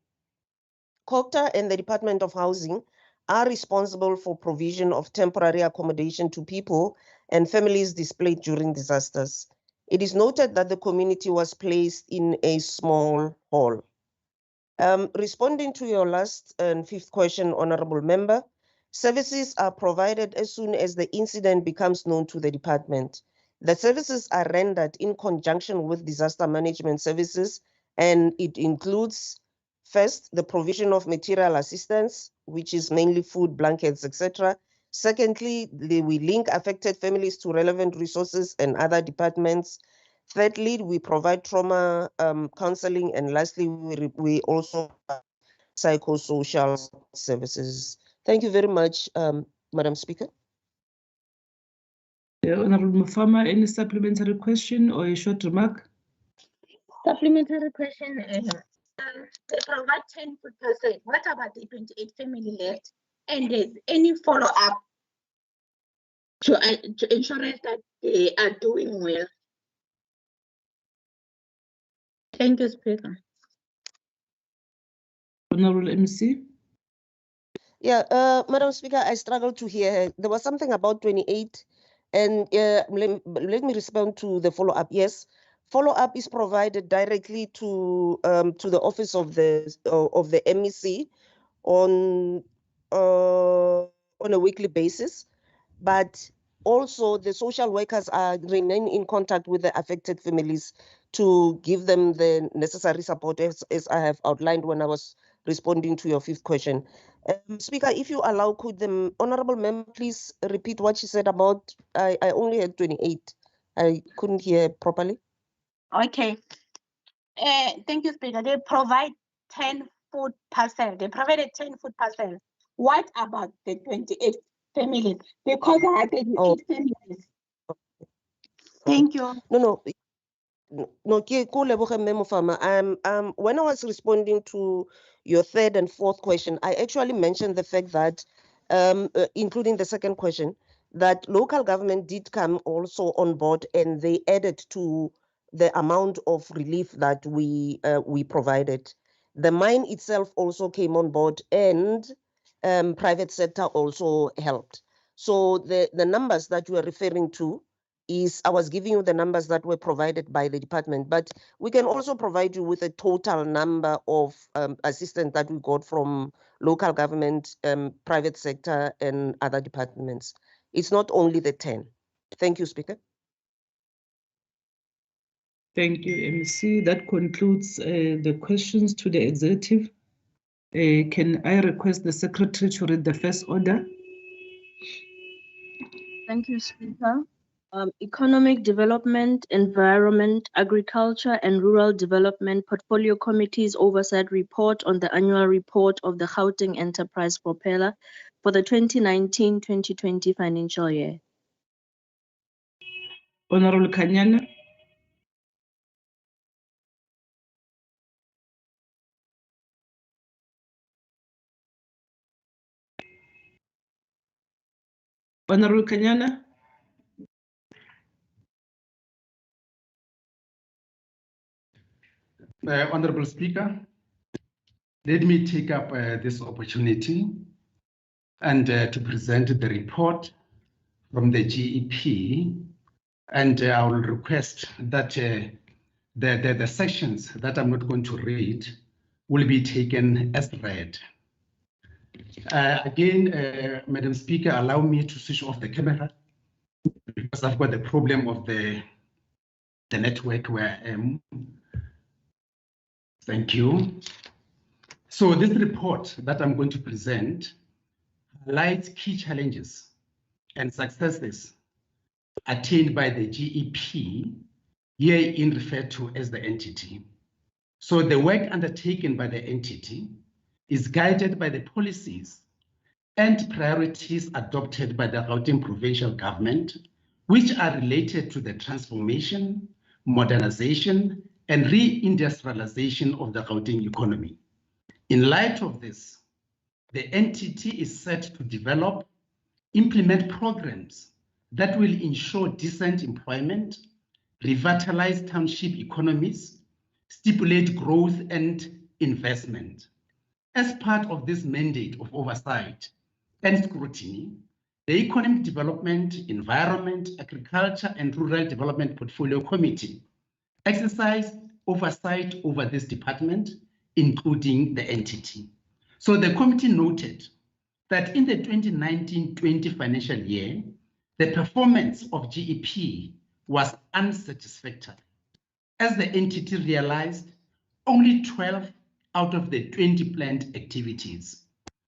COPTA and the Department of Housing are responsible for provision of temporary accommodation to people and families displaced during disasters. It is noted that the community was placed in a small hall. Responding to your last and fifth question, Honorable Member, services are provided as soon as the incident becomes known to the department. The services are rendered in conjunction with disaster management services, and it includes, first, the provision of material assistance, which is mainly food, blankets, etc. Secondly, we link affected families to relevant resources and other departments. Thirdly, we provide trauma counseling, and lastly, we also have psychosocial services. Thank you very much, Madam Speaker. Honorable Mufama, any supplementary question or a short remark? Supplementary question. They provide 10 food per se. What about the 28 family left? And is any follow-up to ensure that they are doing well? Thank you, Speaker. Honorable MC. Yeah, Madam Speaker, I struggled to hear her. There was something about 28, and let me respond to the follow-up. Yes, follow-up is provided directly to the office of the MEC on a weekly basis, but also the social workers remain in contact with the affected families to give them the necessary support, as I have outlined when I was responding to your fifth question. Speaker, if you allow, could the honorable member please repeat what she said about, I only had 28. I couldn't hear properly. Okay. Thank you, Speaker. They provide 10 food parcel. They provided 10 food parcel. What about the 28 families? Because I had 28 families. Thank you. No, when I was responding to your third and fourth question, I actually mentioned the fact that, including the second question, that local government did come also on board, and they added to the amount of relief that we provided. The mine itself also came on board, and private sector also helped. So the numbers that you are referring to, I was giving you the numbers that were provided by the department, but we can also provide you with a total number of assistance that we got from local government, private sector, and other departments. It's not only the 10. Thank you, Speaker. Thank you, MC. That concludes the questions to the executive. Can I request the secretary to read the first order? Thank you, Speaker. Economic Development, Environment, Agriculture and Rural Development Portfolio Committee's Oversight Report on the Annual Report of the Gauteng Enterprise Propeller for the 2019-2020 financial year. Honorable Kanyana. Honorable Kanyana. Honorable Speaker, let me take up this opportunity and to present the report from the GEP, and I will request that the sections that I'm not going to read will be taken as read. Again, Madam Speaker, allow me to switch off the camera because I've got the problem of the network where I am. Thank you. So this report that I'm going to present highlights key challenges and successes attained by the GEP, herein referred to as the entity. So the work undertaken by the entity is guided by the policies and priorities adopted by the Gauteng provincial government, which are related to the transformation, modernization, and re-industrialization of the Gauteng economy. In light of this, the entity is set to develop, implement programs that will ensure decent employment, revitalize township economies, stimulate growth and investment. As part of this mandate of oversight and scrutiny, the Economic Development, Environment, Agriculture and Rural Development Portfolio Committee exercised oversight over this department, including the entity. So the committee noted that in the 2019-20 financial year, the performance of GEP was unsatisfactory, as the entity realized only 12 out of the 20 planned activities.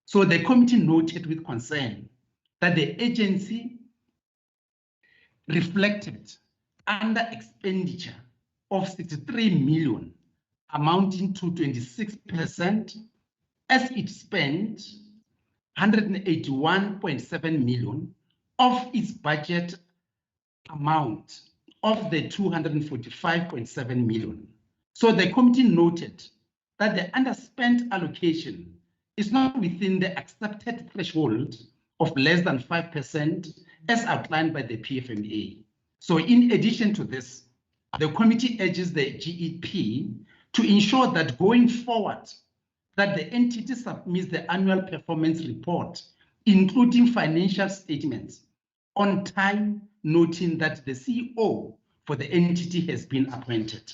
So the committee noted with concern that the agency reflected under expenditure of 63 million, amounting to 26%, as it spent 181.7 million of its budget amount of the 245.7 million. So the committee noted that the underspent allocation is not within the accepted threshold of less than 5% as outlined by the PFMA. So in addition to this, the committee urges the GEP to ensure that going forward, that the entity submits the annual performance report, including financial statements, on time, noting that the CEO for the entity has been appointed.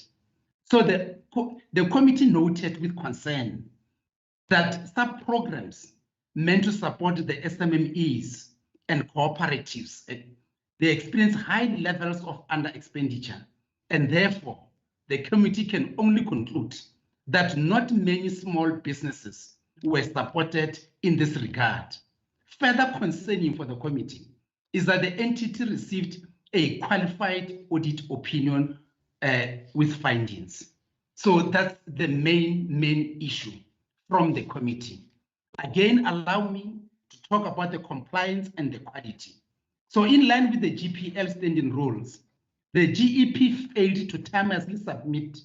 So the committee noted with concern that sub-programs meant to support the SMMEs and cooperatives, they experience high levels of under-expenditure, and therefore the committee can only conclude that not many small businesses were supported in this regard. Further concerning for the committee is that the entity received a qualified audit opinion with findings. So that's the main issue from the committee. Again, allow me to talk about the compliance and the quality. So in line with the GPL standing rules, the GEP failed to timely submit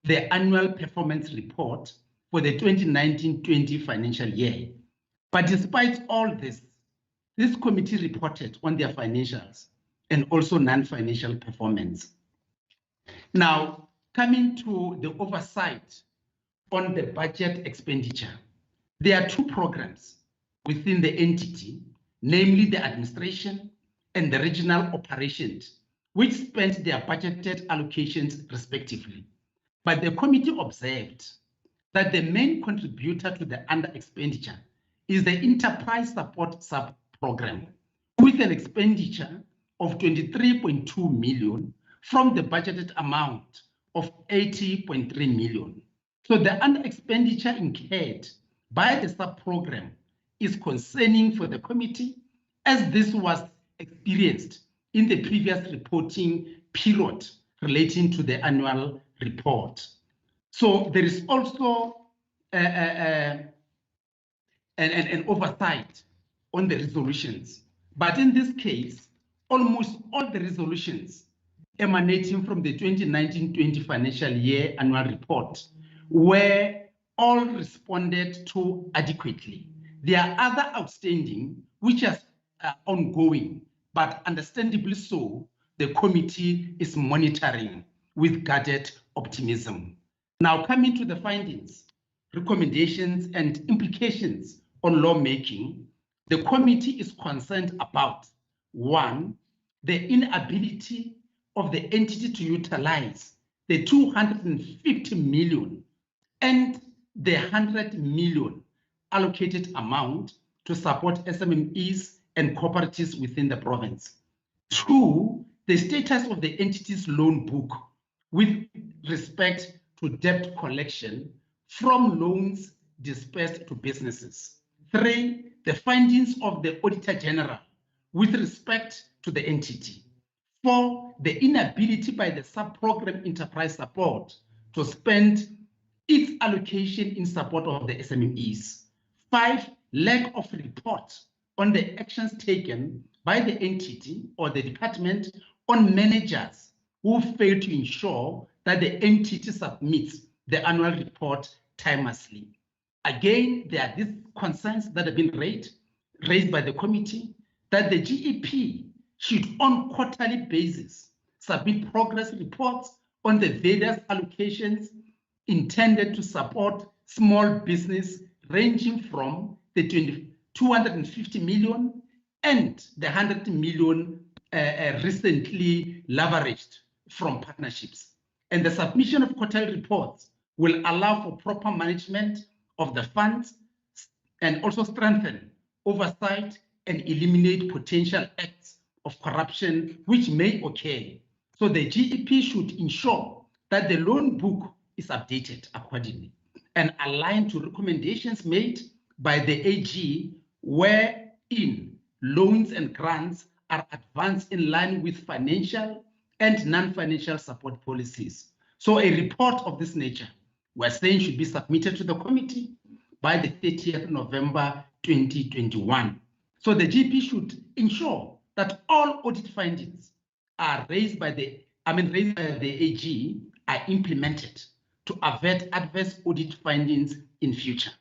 the annual performance report for the 2019-20 financial year. But despite all this committee reported on their financials and also non-financial performance. Now, coming to the oversight on the budget expenditure, there are two programs within the entity, namely the administration and the regional operations, which spent their budgeted allocations respectively. But the committee observed that the main contributor to the under expenditure is the enterprise support sub-program, with an expenditure of 23.2 million from the budgeted amount of 80.3 million. So the under expenditure incurred by the sub-program is concerning for the committee, as this was experienced in the previous reporting period relating to the annual report. So there is also an oversight on the resolutions. But in this case, almost all the resolutions emanating from the 2019-20 financial year annual report were all responded to adequately. There are other outstanding which are ongoing, but understandably so, the committee is monitoring with guarded optimism. Now, coming to the findings, recommendations, and implications on lawmaking, the committee is concerned about, one, the inability of the entity to utilize the 250 million and the 100 million allocated amount to support SMMEs and cooperatives within the province. 2, the status of the entity's loan book with respect to debt collection from loans dispersed to businesses. 3, the findings of the Auditor General with respect to the entity. 4, the inability by the sub-program enterprise support to spend its allocation in support of the SMMEs. 5, lack of report on the actions taken by the entity or the department on managers who fail to ensure that the entity submits the annual report timelessly. Again, there are these concerns that have been raised by the committee that the GEP should on quarterly basis submit progress reports on the various allocations intended to support small business ranging from the 250 million and the 100 million recently leveraged from partnerships. And the submission of quarterly reports will allow for proper management of the funds and also strengthen oversight and eliminate potential acts of corruption which may occur. So the GEP should ensure that the loan book is updated accordingly and aligned to recommendations made by the AG, wherein loans and grants are advanced in line with financial and non-financial support policies. So a report of this nature, we're saying, should be submitted to the committee by the 30th November 2021. So the GP should ensure that all audit findings are raised by the AG are implemented to avert adverse audit findings in future.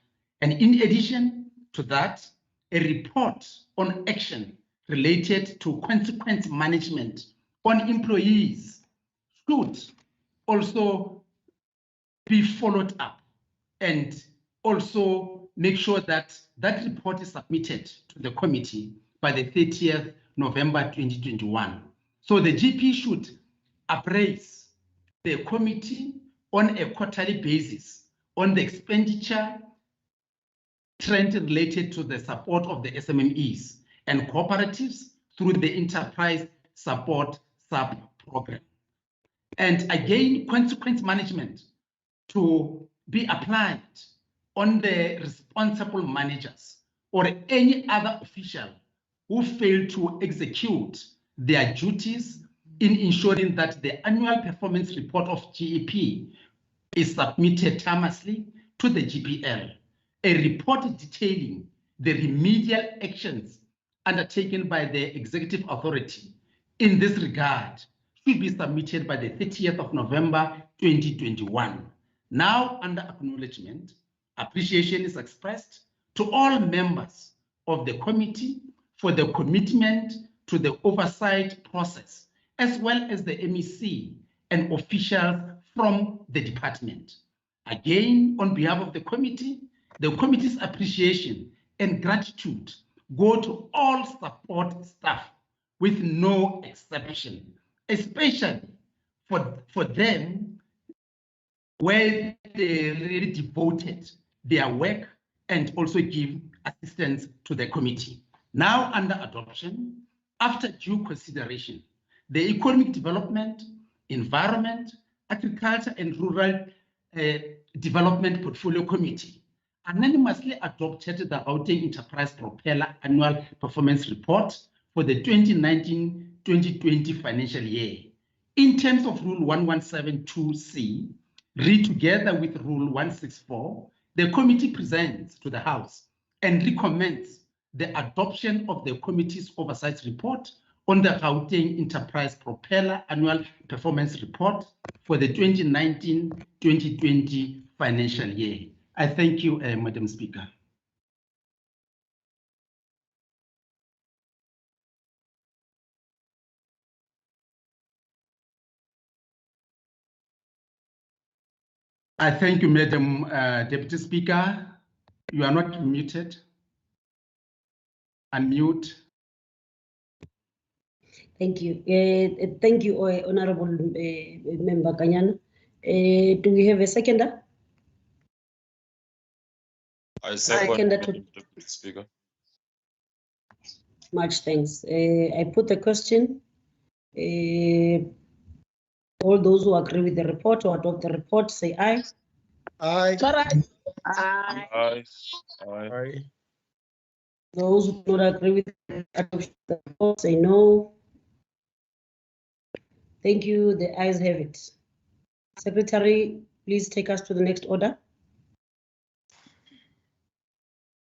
And in addition to that, a report on action related to consequence management on employees should also be followed up and also make sure that that report is submitted to the committee by the 30th November 2021. So the GP should appraise the committee on a quarterly basis on the expenditure trend related to the support of the SMMEs and cooperatives through the enterprise support sub-program. And again, consequence management to be applied on the responsible managers or any other official who fail to execute their duties in ensuring that the annual performance report of GEP is submitted timelessly to the GPL. A report detailing the remedial actions undertaken by the executive authority in this regard should be submitted by the 30th of November 2021. Now, under acknowledgement, appreciation is expressed to all members of the committee for the commitment to the oversight process, as well as the MEC and officials from the department. Again, on behalf of the committee's appreciation and gratitude go to all support staff with no exception, especially for them where they really devoted their work and also give assistance to the committee. Now under adoption, after due consideration, the Economic Development, Environment, Agriculture and Rural Development Portfolio Committee unanimously adopted the Gauteng Enterprise Propeller Annual Performance Report for the 2019-2020 financial year. In terms of Rule 1172C, read together with Rule 164, the committee presents to the House and recommends the adoption of the committee's oversight report on the Gauteng Enterprise Propeller Annual Performance Report for the 2019-2020 financial year. I thank you, Madam Speaker. I thank you, Madam Deputy Speaker. You are not muted. Unmute. Thank you. Thank you, Honorable Member Kanyana. Do we have a seconder? I second, Deputy Speaker. Much thanks. I put the question. All those who agree with the report or adopt the report, say aye. Aye. Aye. Aye. Those who do not agree with the adoption of the report, say no. Thank you. The ayes have it. Secretary, please take us to the next order.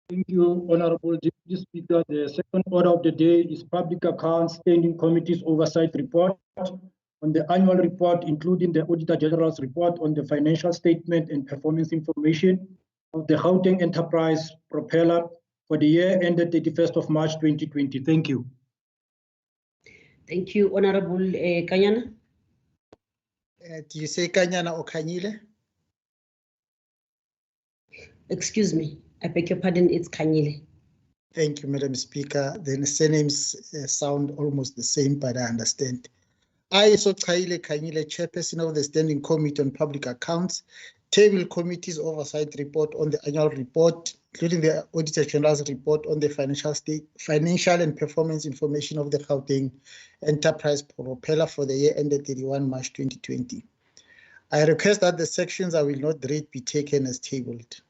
Thank you, Honorable Deputy Speaker. The second order of the day is Public Accounts Standing Committee's Oversight Report on the annual report, including the Auditor General's report on the financial statement and performance information of the Gauteng Enterprise Propeller for the year ended 31st of March 2020. Thank you. Thank you, Honorable Kanyana. Do you say Kanyana or Kanyile? Excuse me, I beg your pardon, it's Kanyile. Thank you, Madam Speaker. The surnames sound almost the same, but I understand. I, Sochaile Kanyile, Chairperson of the Standing Committee on Public Accounts, table committee's oversight report on the annual report, including the Auditor General's report on the financial and performance information of the Gauteng Enterprise Propeller for the year ended 31 March 2020. I request that the sections I will not read be taken as tabled.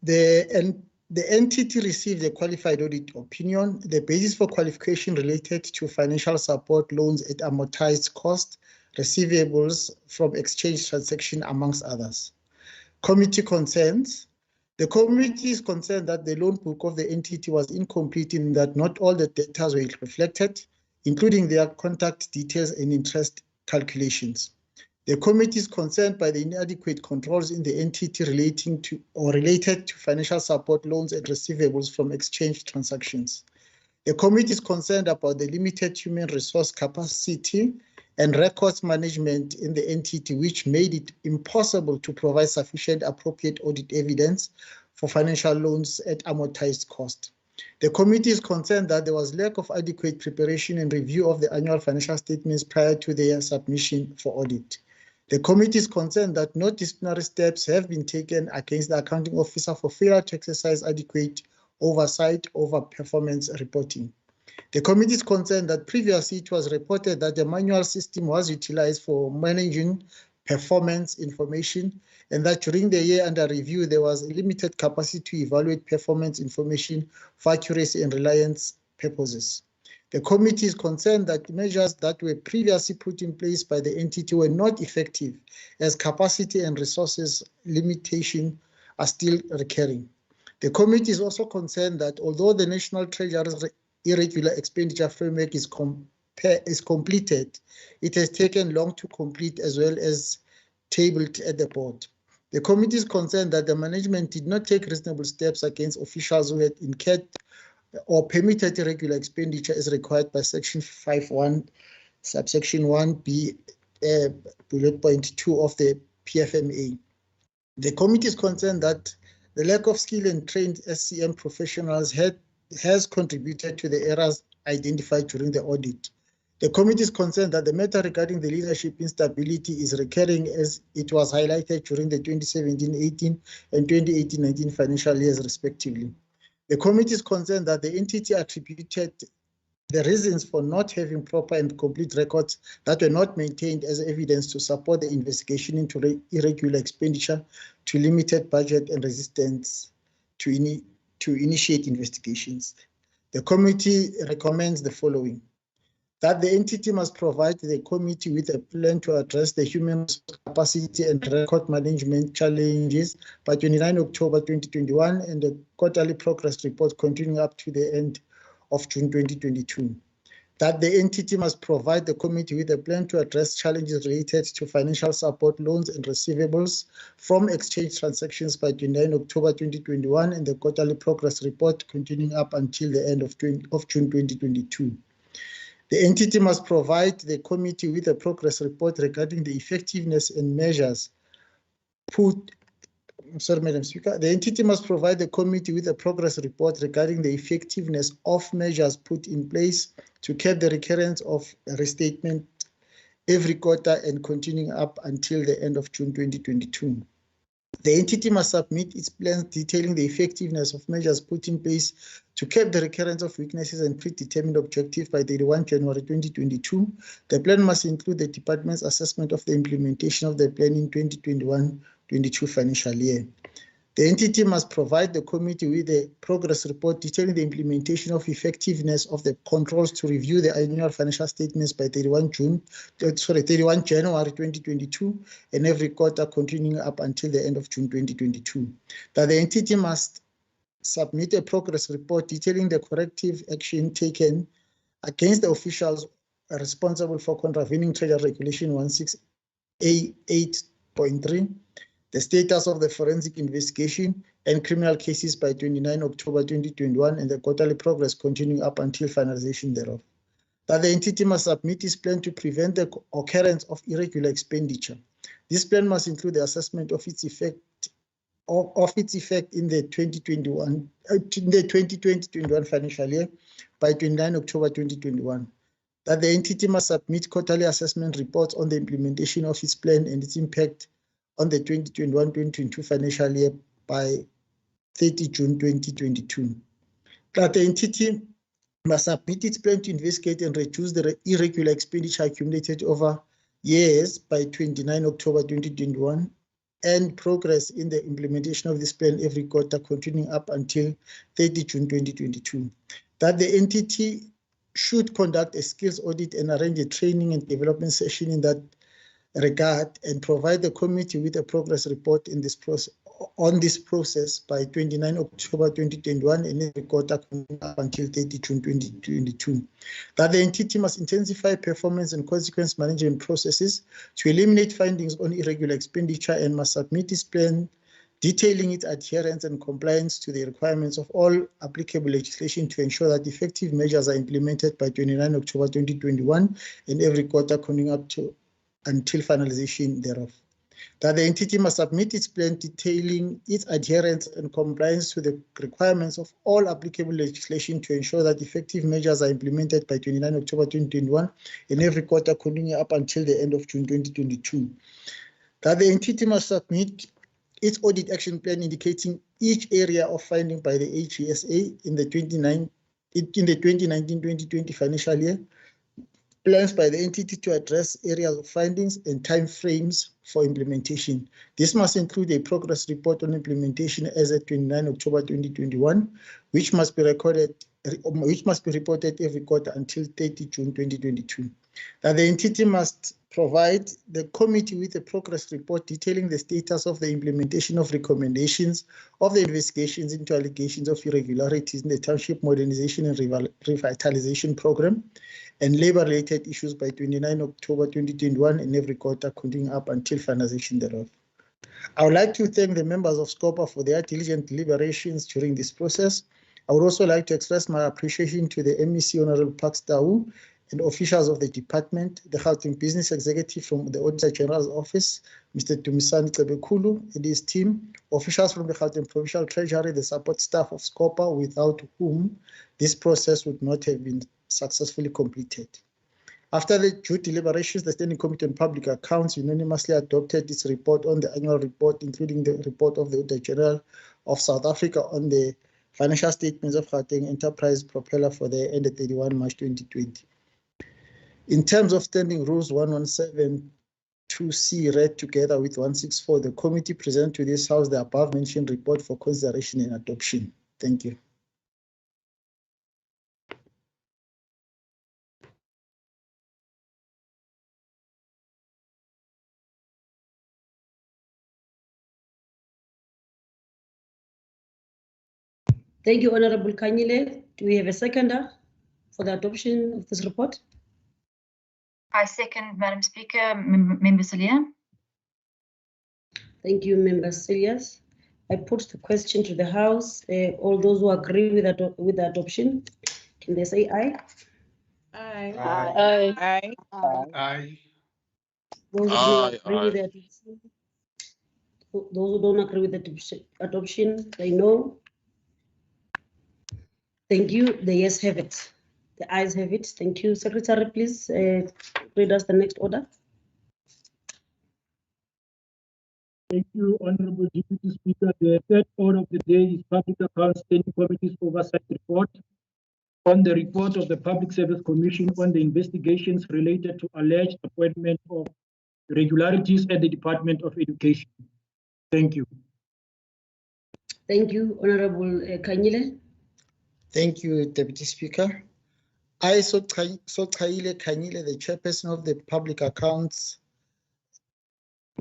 The entity received a qualified audit opinion. The basis for qualification related to financial support loans at amortized cost, receivables from exchange transaction, amongst others. Committee concerns. The committee is concerned that the loan book of the entity was incomplete in that not all the data were reflected, including their contact details and interest calculations. The committee is concerned by the inadequate controls in the entity relating to or related to financial support loans and receivables from exchange transactions. The committee is concerned about the limited human resource capacity and records management in the entity, which made it impossible to provide sufficient appropriate audit evidence for financial loans at amortized cost. The committee is concerned that there was lack of adequate preparation and review of the annual financial statements prior to their submission for audit. The committee is concerned that no disciplinary steps have been taken against the accounting officer for failure to exercise adequate oversight over performance reporting. The committee is concerned that previously it was reported that the manual system was utilized for managing performance information and that during the year under review there was a limited capacity to evaluate performance information for accuracy and reliance purposes. The committee is concerned that measures that were previously put in place by the entity were not effective, as capacity and resources limitation are still recurring. The committee is also concerned that although the National Treasury's irregular expenditure framework is completed, it has taken long to complete as well as tabled at the board. The committee is concerned that the management did not take reasonable steps against officials who had incurred or permitted irregular expenditure as required by Section 5.1, subsection 1B, bullet point 2 of the PFMA. The committee is concerned that the lack of skilled and trained SCM professionals has contributed to the errors identified during the audit. The committee is concerned that the matter regarding the leadership instability is recurring as it was highlighted during the 2017-18 and 2018-19 financial years respectively. The committee is concerned that the entity attributed the reasons for not having proper and complete records that were not maintained as evidence to support the investigation into irregular expenditure to limited budget and resistance to initiate investigations. The committee recommends the following: that the entity must provide the committee with a plan to address the human capacity and record management challenges by 29 October 2021 and the quarterly progress report continuing up to the end of June 2022. That the entity must provide the committee with a plan to address challenges related to financial support loans and receivables from exchange transactions by 29 October 2021 and the quarterly progress report continuing up until the end of June 2022. The entity must provide the committee with a progress report regarding the effectiveness and measures Madam Speaker. The entity must provide the committee with a progress report regarding the effectiveness of measures put in place to curb the recurrence of restatement every quarter and continuing up until the end of June 2022. The entity must submit its plans detailing the effectiveness of measures put in place to curb the recurrence of weaknesses and predetermined objectives by 31 January 2022. The plan must include the department's assessment of the implementation of the plan in 2021-22 financial year. The entity must provide the committee with a progress report detailing the implementation of effectiveness of the controls to review the annual financial statements by 31 January 2022 and every quarter continuing up until the end of June 2022. That the entity must submit a progress report detailing the corrective action taken against the officials responsible for contravening Treasury Regulation 16A8.3, the status of the forensic investigation and criminal cases by 29 October 2021, and the quarterly progress continuing up until finalization thereof. That the entity must submit its plan to prevent the occurrence of irregular expenditure. This plan must include the assessment of its effect in the 2020-21 financial year by 29 October 2021. That the entity must submit quarterly assessment reports on the implementation of its plan and its impact on the 2021-2022 financial year by 30 June 2022. That the entity must submit its plan to investigate and reduce the irregular expenditure accumulated over years by 29 October 2021 and progress in the implementation of this plan every quarter continuing up until 30 June 2022. That the entity should conduct a skills audit and arrange a training and development session in that regard and provide the committee with a progress report in this process by 29 October 2021 and every quarter up until 30 June 2022. That the entity must intensify performance and consequence management processes to eliminate findings on irregular expenditure and must submit its plan detailing its adherence and compliance to the requirements of all applicable legislation to ensure that effective measures are implemented by 29 October 2021 and every quarter continuing up to until finalization thereof. That the entity must submit its plan detailing its adherence and compliance to the requirements of all applicable legislation to ensure that effective measures are implemented by 29 October 2021 and every quarter continuing up until the end of June 2022. That the entity must submit its audit action plan indicating each area of finding by the HESA in the 2019-2020 financial year, plans by the entity to address areas of findings and time frames for implementation. This must include a progress report on implementation as at 29 October 2021, which must be reported every quarter until 30 June 2022. That the entity must provide the committee with a progress report detailing the status of the implementation of recommendations of the investigations into allegations of irregularities in the Township Modernization and Revitalization Program and labor-related issues by 29 October 2021 and every quarter continuing up until finalization thereof. I would like to thank the members of SCOPA for their diligent deliberations during this process. I would also like to express my appreciation to the MEC Honorable Pax Tau and officials of the department, the Gauteng Business Executive from the Auditor General's Office, Mr. Dumisani Cebekulu and his team, officials from the Gauteng Provincial Treasury, the support staff of SCOPA, without whom this process would not have been successfully completed. After the due deliberations, the Standing Committee on Public Accounts unanimously adopted its report on the annual report, including the report of the Auditor General of South Africa on the financial statements of Gauteng Enterprise Propeller for the end of 31 March 2020. In terms of Standing Rules 1172C read together with 164, the committee present to this House the above mentioned report for consideration and adoption. Thank you. Thank you, Honorable Kanyile. Do we have a seconder for the adoption of this report? I second, Madam Speaker, Member Celia. Thank you, Member Celias. I put the question to the House. All those who agree with the adoption, can they say aye? Aye. Aye. Aye. Aye. Those who Aye. agree with the adoption, those who don't agree with the adoption, say no. Thank you. The yes have it. The ayes have it. Thank you. Secretary, please read us the next order. Thank you, Honorable Deputy Speaker. The third order of the day is Public Accounts Standing Committee's Oversight Report on the report of the Public Service Commission on the investigations related to alleged appointment of irregularities at the Department of Education. Thank you. Thank you, Honorable Kanyile. Thank you, Deputy Speaker. I, Sochaile Kanyile, the chairperson of the Public Accounts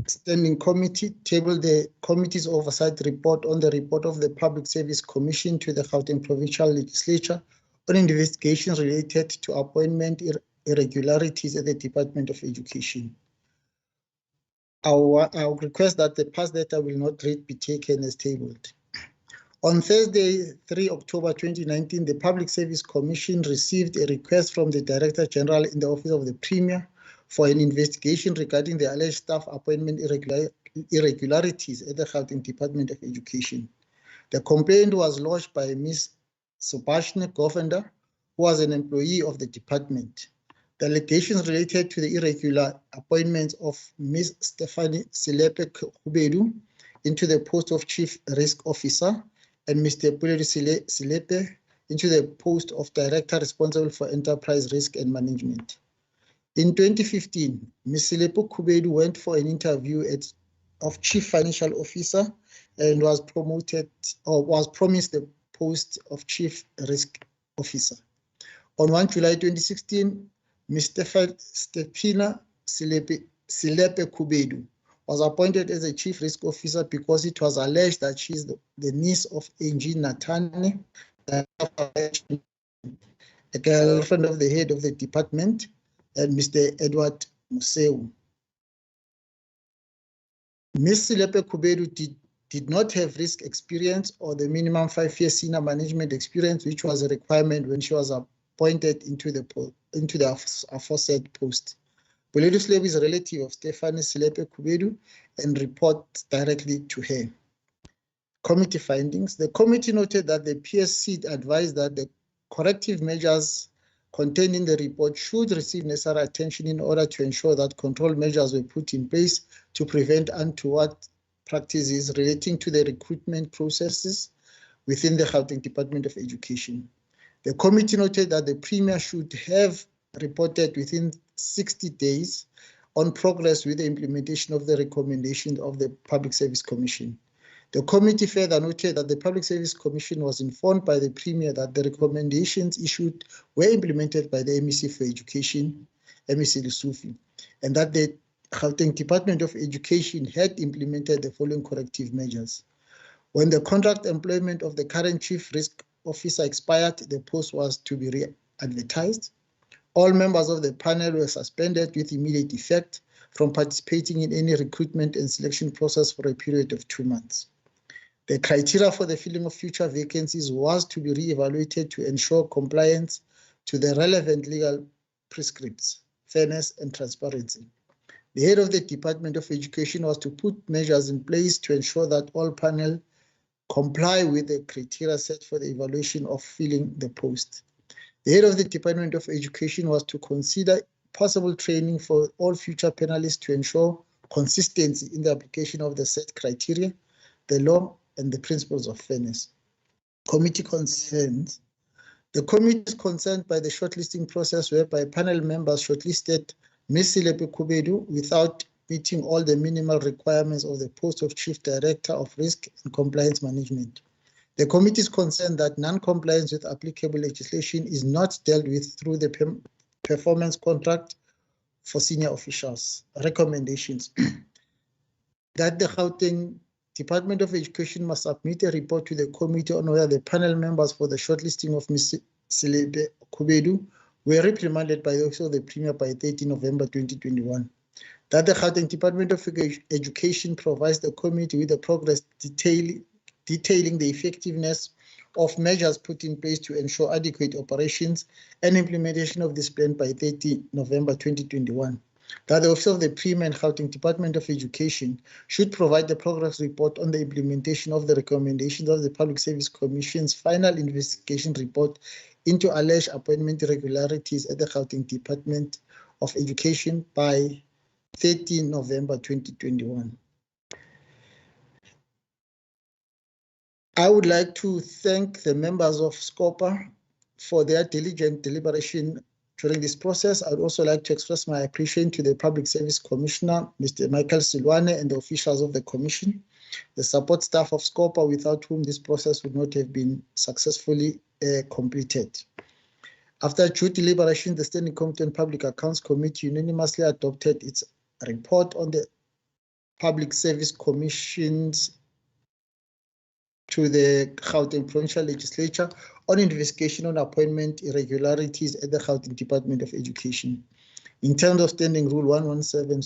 Standing Committee, tabled the committee's oversight report on the report of the Public Service Commission to the Gauteng Provincial Legislature on investigations related to appointment irregularities at the Department of Education. I'll request that the past data will not read be taken as tabled. On Thursday, 3 October 2019, the Public Service Commission received a request from the Director General in the Office of the Premier for an investigation regarding the alleged staff appointment irregularities at the Gauteng Department of Education. The complaint was lodged by Ms. Subhashne Govender, who was an employee of the department. The allegations related to the irregular appointments of Ms. Stephanie Silepe Kubedu into the post of Chief Risk Officer and Mr. Puleri Silepe into the post of Director responsible for Enterprise Risk and Management. In 2015, Ms. Silepe Kubedu went for an interview of Chief Financial Officer and was promoted or was promised the post of Chief Risk Officer. On 1 July 2016, Ms. Stephina Silepe Kubedu was appointed as a Chief Risk Officer because it was alleged that she is the niece of Angie Natane, a girlfriend of the head of the department, and Mr. Edward Museu. Ms. Silepe Kubedu did not have risk experience or the minimum 5-year senior management experience, which was a requirement when she was appointed into the aforesaid post. Puleri Silepe is a relative of Stephanie Silepe Kubedu and reports directly to her. Committee findings. The committee noted that the PSC advised that the corrective measures contained in the report should receive necessary attention in order to ensure that control measures were put in place to prevent untoward practices relating to the recruitment processes within the Gauteng Department of Education. The committee noted that the Premier should have reported within 60 days on progress with the implementation of the recommendations of the Public Service Commission. The committee further noted that the Public Service Commission was informed by the Premier that the recommendations issued were implemented by the MEC for Education, MEC Lusufi, and that the Gauteng Department of Education had implemented the following corrective measures. When the contract employment of the current Chief Risk Officer expired, the post was to be re-advertised. All members of the panel were suspended with immediate effect from participating in any recruitment and selection process for a period of 2 months. The criteria for the filling of future vacancies was to be re-evaluated to ensure compliance to the relevant legal prescripts, fairness and transparency. The head of the Department of Education was to put measures in place to ensure that all panel comply with the criteria set for the evaluation of filling the post. The head of the Department of Education was to consider possible training for all future panelists to ensure consistency in the application of the set criteria, the law, and the principles of fairness. Committee concerns. The committee is concerned by the shortlisting process whereby panel members shortlisted Ms. Silepe Kubedu without meeting all the minimal requirements of the post of Chief Director of Risk and Compliance Management. The committee is concerned that non-compliance with applicable legislation is not dealt with through the performance contract for senior officials. Recommendations. That the Gauteng Department of Education must submit a report to the committee on whether the panel members for the shortlisting of Ms. Silepe Kubedu were reprimanded by the Office of the Premier by 30 November 2021. That the Gauteng Department of Education provides the committee with the progress detailing the effectiveness of measures put in place to ensure adequate operations and implementation of this plan by 30 November 2021. That the Office of the Premier and Gauteng Department of Education should provide the progress report on the implementation of the recommendations of the Public Service Commission's final investigation report into alleged appointment irregularities at the Gauteng Department of Education by 30 November 2021. I would like to thank the members of SCOPA for their diligent deliberation during this process. I would also like to express my appreciation to the Public Service Commissioner, Mr. Michael Silwane, and the officials of the Commission, the support staff of SCOPA, without whom this process would not have been successfully completed. After due deliberation, the Standing Committee on Public Accounts Committee unanimously adopted its report on the Public Service Commission's to the Gauteng Provincial Legislature on investigation on appointment irregularities at the Gauteng Department of Education. In terms of Standing Rule 117,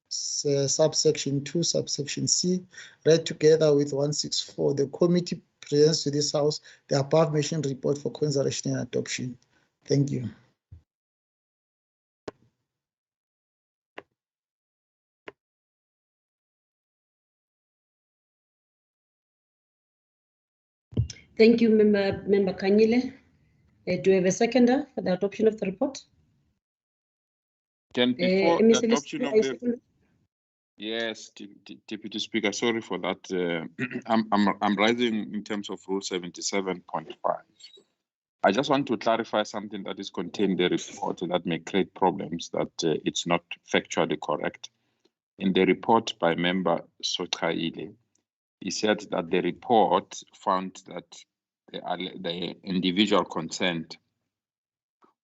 subsection 2, subsection C, read together with 164, the committee presents to this House the above mentioned report for consideration and adoption. Thank you. Thank you, Member Kanyile. Do we have a seconder for the adoption of the report? Can before Ms. the adoption of Elizabeth, the yes, Deputy Speaker, sorry for that. I'm rising in terms of Rule 77.5. I just want to clarify something that is contained in the report that may create problems, that it's not factually correct. In the report by Member Sochaile, he said that the report found that the individual consent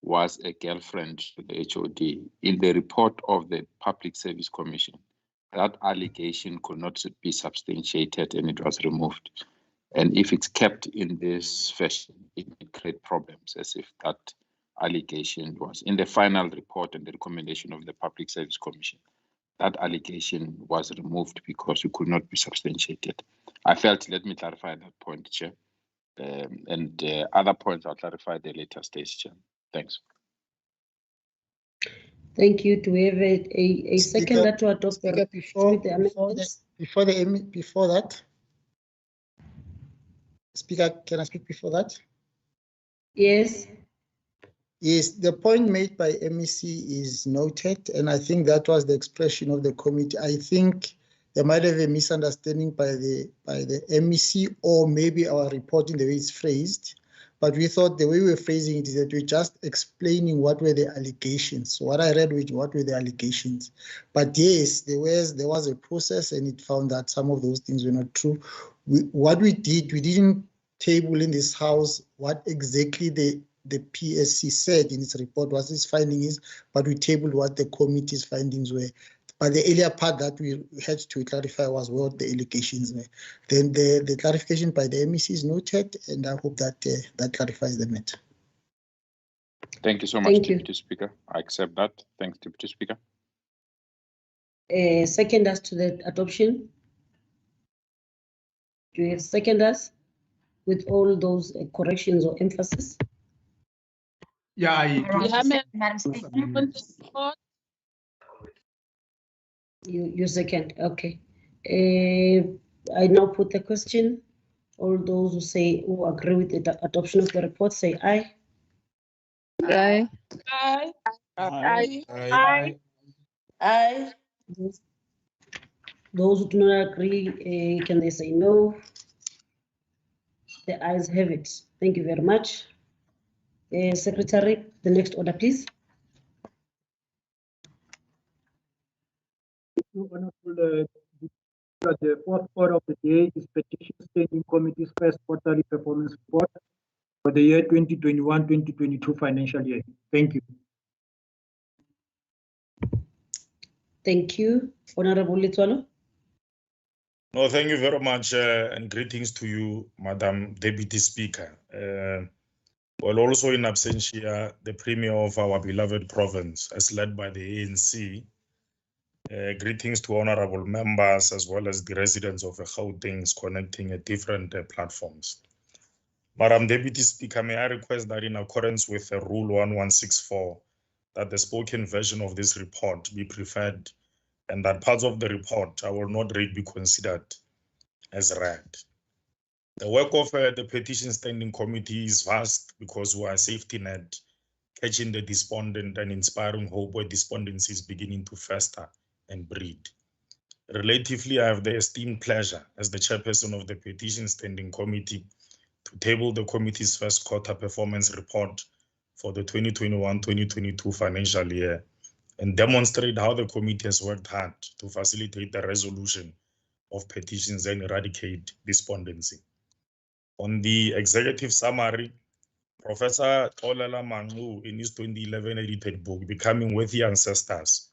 was a girlfriend to the HOD. In the report of the Public Service Commission, that allegation could not be substantiated and it was removed. And if it's kept in this fashion, it may create problems, as if that allegation was in the final report and the recommendation of the Public Service Commission. That allegation was removed because it could not be substantiated. I felt, let me clarify that point, Chair. And other points I'll clarify at the later stage, Chair. Thanks. thank you. Do we have a seconder to adopt the Before that, Speaker, can I speak before that? Yes. Yes, the point made by MEC is noted, and I think that was the expression of the committee. I think there might have a misunderstanding by the MEC, or maybe our reporting the way it's phrased. But we thought the way we were phrasing it is that we're just explaining what were the allegations. So what I read with what were the allegations. But yes, there was a process, and it found that some of those things were not true. What we didn't table in this House what exactly the PSC said in its report, what its finding is, but we tabled what the committee's findings were. But the earlier part that we had to clarify was what the allegations were. Then the clarification by the MEC is noted, and I hope that that clarifies the matter. Thank you so much, Deputy Speaker. I accept that. Thanks, Deputy Speaker. Seconders to the adoption. Do you have seconders with all those corrections or emphasis? Yeah, Madam Speaker. You second, okay. I now put the question. All those who agree with the adoption of the report say aye. Aye. Aye. Aye. Aye. Aye. Those who do not agree, can they say no? The ayes have it. Thank you very much. Secretary, the next order, please. The fourth order of the day is Petition Standing Committee's first quarterly performance report for the year 2021-2022 financial year. Thank you. Thank you. Honorable Litwalo. No, thank you very much, and greetings to you, Madam Deputy Speaker. Well, also in absentia, the Premier of our beloved province, as led by the ANC. Greetings to honorable members, as well as the residents of the Gauteng connecting at different platforms. Madam Deputy Speaker, may I request that in accordance with Rule 1164, that the spoken version of this report be preferred, and that parts of the report I will not read be considered as read. The work of the Petition Standing Committee is vast because we are a safety net, catching the despondent and inspiring hope where despondency is beginning to fester and breed. Relatively, I have the esteemed pleasure as the chairperson of the Petition Standing Committee to table the committee's first quarter performance report for the 2021-2022 financial year and demonstrate how the committee has worked hard to facilitate the resolution of petitions and eradicate despondency. On the executive summary, Professor Tolela Mangu, in his 2011 edited book, Becoming Worthy Ancestors,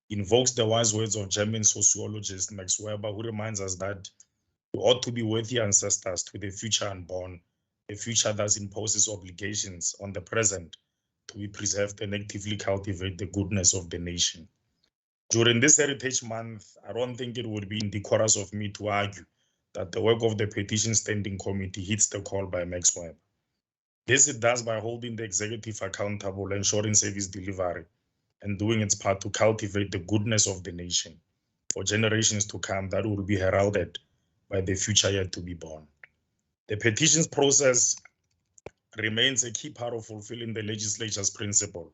invokes the wise words of German sociologist Max Weber, who reminds us that we ought to be worthy ancestors to the future unborn, a future that imposes obligations on the present to be preserved and actively cultivate the goodness of the nation. During this Heritage Month, I don't think it would be indecorous of me to argue that the work of the Petition Standing Committee hits the call by Max Weber. This it does by holding the executive accountable, ensuring service delivery, and doing its part to cultivate the goodness of the nation for generations to come that will be heralded by the future yet to be born. The petitions process remains a key part of fulfilling the legislature's principle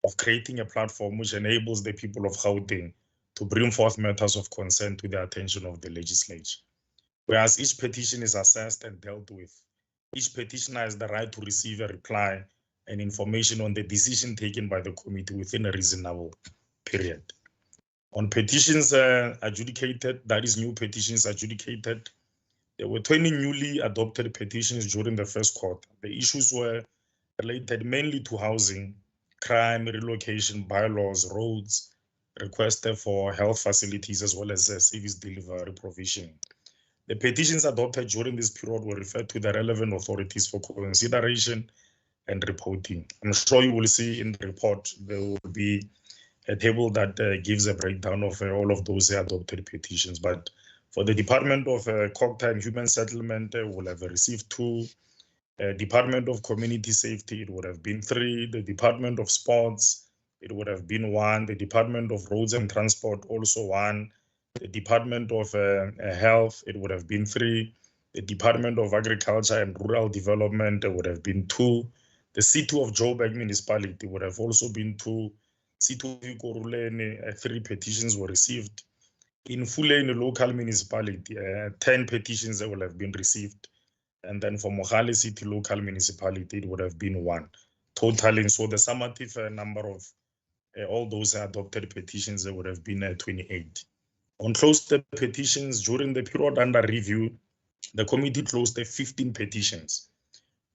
of creating a platform which enables the people of Gauteng to bring forth matters of concern to the attention of the legislature. Whereas each petition is assessed and dealt with, each petitioner has the right to receive a reply and information on the decision taken by the committee within a reasonable period. On petitions adjudicated, that is new petitions adjudicated, there were 20 newly adopted petitions during the first quarter. The issues were related mainly to housing, crime, relocation, bylaws, roads, requests for health facilities, as well as service delivery provision. The petitions adopted during this period were referred to the relevant authorities for consideration and reporting. I'm sure you will see in the report there will be a table that gives a breakdown of all of those adopted petitions. But for the Department of Gauteng and Human Settlement, will have received 2. Department of Community Safety, it would have been 3. The Department of Sports, it would have been 1. The Department of Roads and Transport, also 1. The Department of Health, it would have been 3. The Department of Agriculture and Rural Development, it would have been 2. The City of Joburg Municipality would have also been 2. City of Ikoruleni, 3 petitions were received. In Fuleni Local Municipality, 10 petitions that will have been received. And then for Mogale City Local Municipality, it would have been 1. Totaling, so the summative number of all those adopted petitions, there would have been 28. On closed petitions, during the period under review, the committee closed 15 petitions.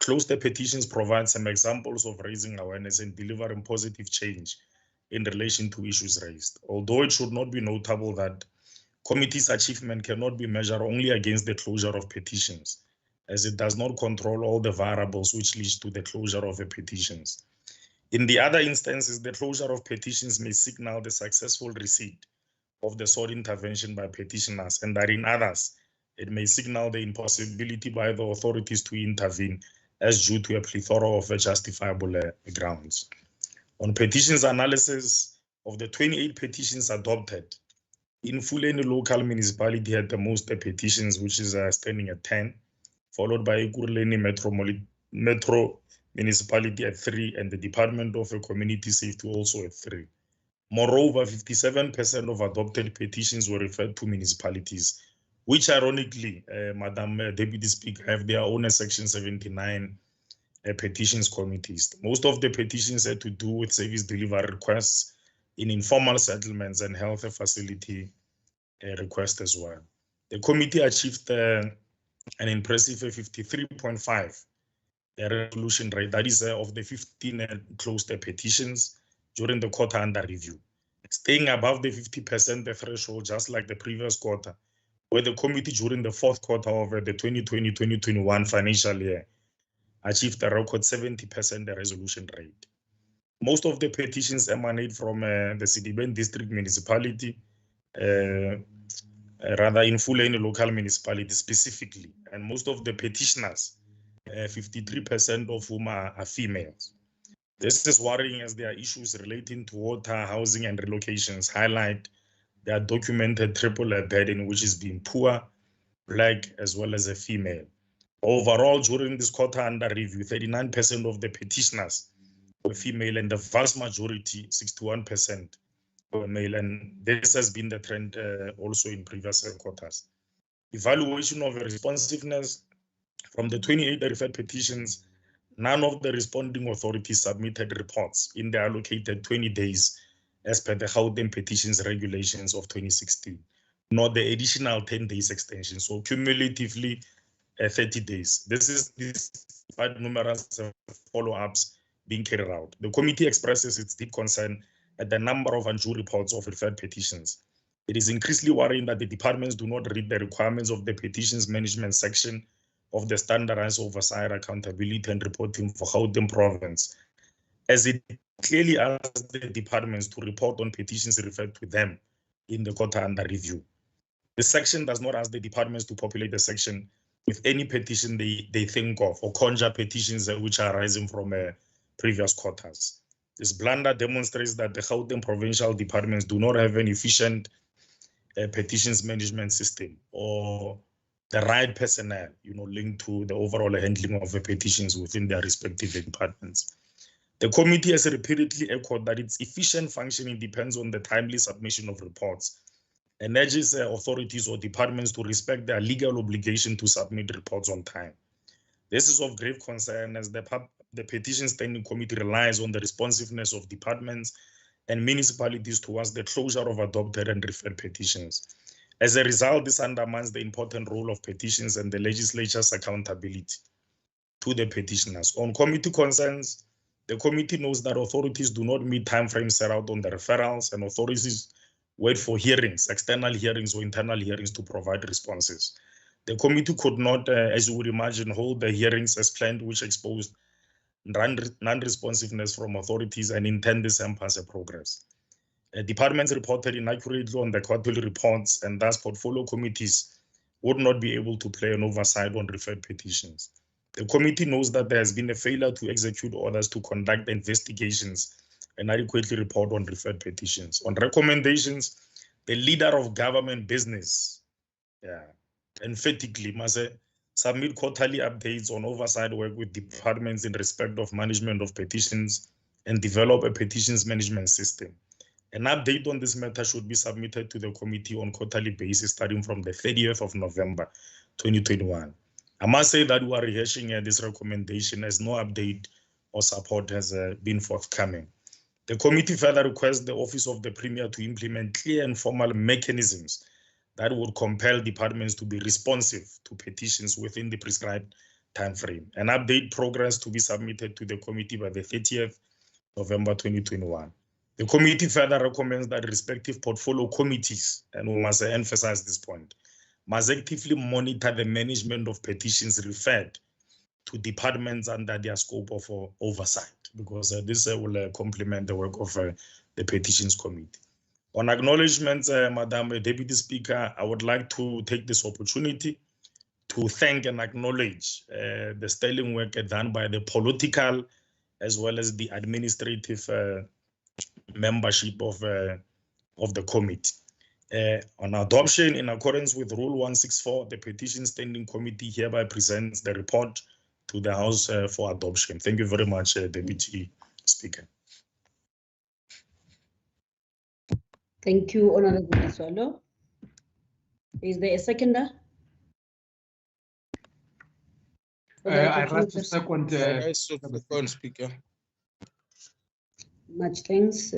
Closed petitions provide some examples of raising awareness and delivering positive change in relation to issues raised. Although it should not be notable that committee's achievement cannot be measured only against the closure of petitions, as it does not control all the variables which lead to the closure of the petitions. In the other instances, the closure of petitions may signal the successful receipt of the sought intervention by petitioners, and that in others, it may signal the impossibility by the authorities to intervene as due to a plethora of justifiable grounds. On petitions analysis, of the 28 petitions adopted, in Fuleni Local Municipality had the most petitions, which is standing at 10, followed by Ekurhuleni Metro Municipality at 3, and the Department of Community Safety also at 3. Moreover, 57% of adopted petitions were referred to municipalities, which ironically, Madam Deputy Speaker, have their own Section 79 petitions committees. Most of the petitions had to do with service delivery requests in informal settlements and health facility requests as well. The committee achieved an impressive 53.5 resolution rate, that is of the 15 closed petitions during the quarter under review, staying above the 50% threshold, just like the previous quarter, where the committee during the fourth quarter of the 2020-2021 financial year achieved a record 70% resolution rate. Most of the petitions emanate from the Sidibeng District Municipality, rather in Fuleni Local Municipality specifically, and most of the petitioners, 53% of whom are females. This is worrying as there are issues relating to water, housing, and relocations highlight their documented triple burden, which is being poor, Black, as well as a female. Overall, during this quarter under review, 39% of the petitioners were female, and the vast majority, 61%, mail, and this has been the trend also in previous quarters. Evaluation of responsiveness from the 28 referred petitions, none of the responding authorities submitted reports in the allocated 20 days as per the Gauteng petitions regulations of 2016, nor the additional 10 days extension. So cumulatively 30 days. This is despite numerous follow-ups being carried out. The committee expresses its deep concern at the number of undue reports of referred petitions. It is increasingly worrying that the departments do not read the requirements of the petitions management section of the standardized oversight, accountability and reporting for Gauteng province, as it clearly asks the departments to report on petitions referred to them in the quarter under review. The section does not ask the departments to populate the section with any petition they think of or conjure petitions which are arising from previous quarters. This blunder demonstrates that the Gauteng provincial departments do not have an efficient petitions management system or the right personnel, linked to the overall handling of the petitions within their respective departments. The committee has repeatedly echoed that its efficient functioning depends on the timely submission of reports and urges authorities or departments to respect their legal obligation to submit reports on time. This is of grave concern as the Petition Standing Committee relies on the responsiveness of departments and municipalities towards the closure of adopted and referred petitions. As a result, this undermines the important role of petitions and the legislature's accountability to the petitioners. On committee concerns, the committee knows that authorities do not meet timeframes set out on the referrals, and authorities wait for hearings, external hearings or internal hearings to provide responses. The committee could not, as you would imagine, hold the hearings as planned, which exposed non-responsiveness from authorities and intend this impasse progress. Departments reported inaccurately on the quarterly reports, and thus portfolio committees would not be able to play an oversight on referred petitions. The committee knows that there has been a failure to execute orders to conduct investigations and adequately report on referred petitions. On recommendations, the leader of government business emphatically must submit quarterly updates on oversight work with departments in respect of management of petitions and develop a petitions management system. An update on this matter should be submitted to the committee on quarterly basis starting from the 30th of November 2021. I must say that we are rehashing this recommendation as no update or support has been forthcoming. The committee further requests the Office of the Premier to implement clear and formal mechanisms that would compel departments to be responsive to petitions within the prescribed time frame. An update progress to be submitted to the committee by the 30th November 2021. The committee further recommends that respective portfolio committees, and we must emphasize this point, must actively monitor the management of petitions referred to departments under their scope of oversight, because this will complement the work of the Petitions Committee. On acknowledgements, Madam Deputy Speaker, I would like to take this opportunity to thank and acknowledge the sterling work done by the political as well as the administrative membership of the committee. On adoption, in accordance with Rule 164, the Petition Standing Committee hereby presents the report to the House for adoption. Thank you very much, Deputy Speaker. Thank you, Honorable Swallow. Is there a seconder? I like to second Speaker. Much thanks.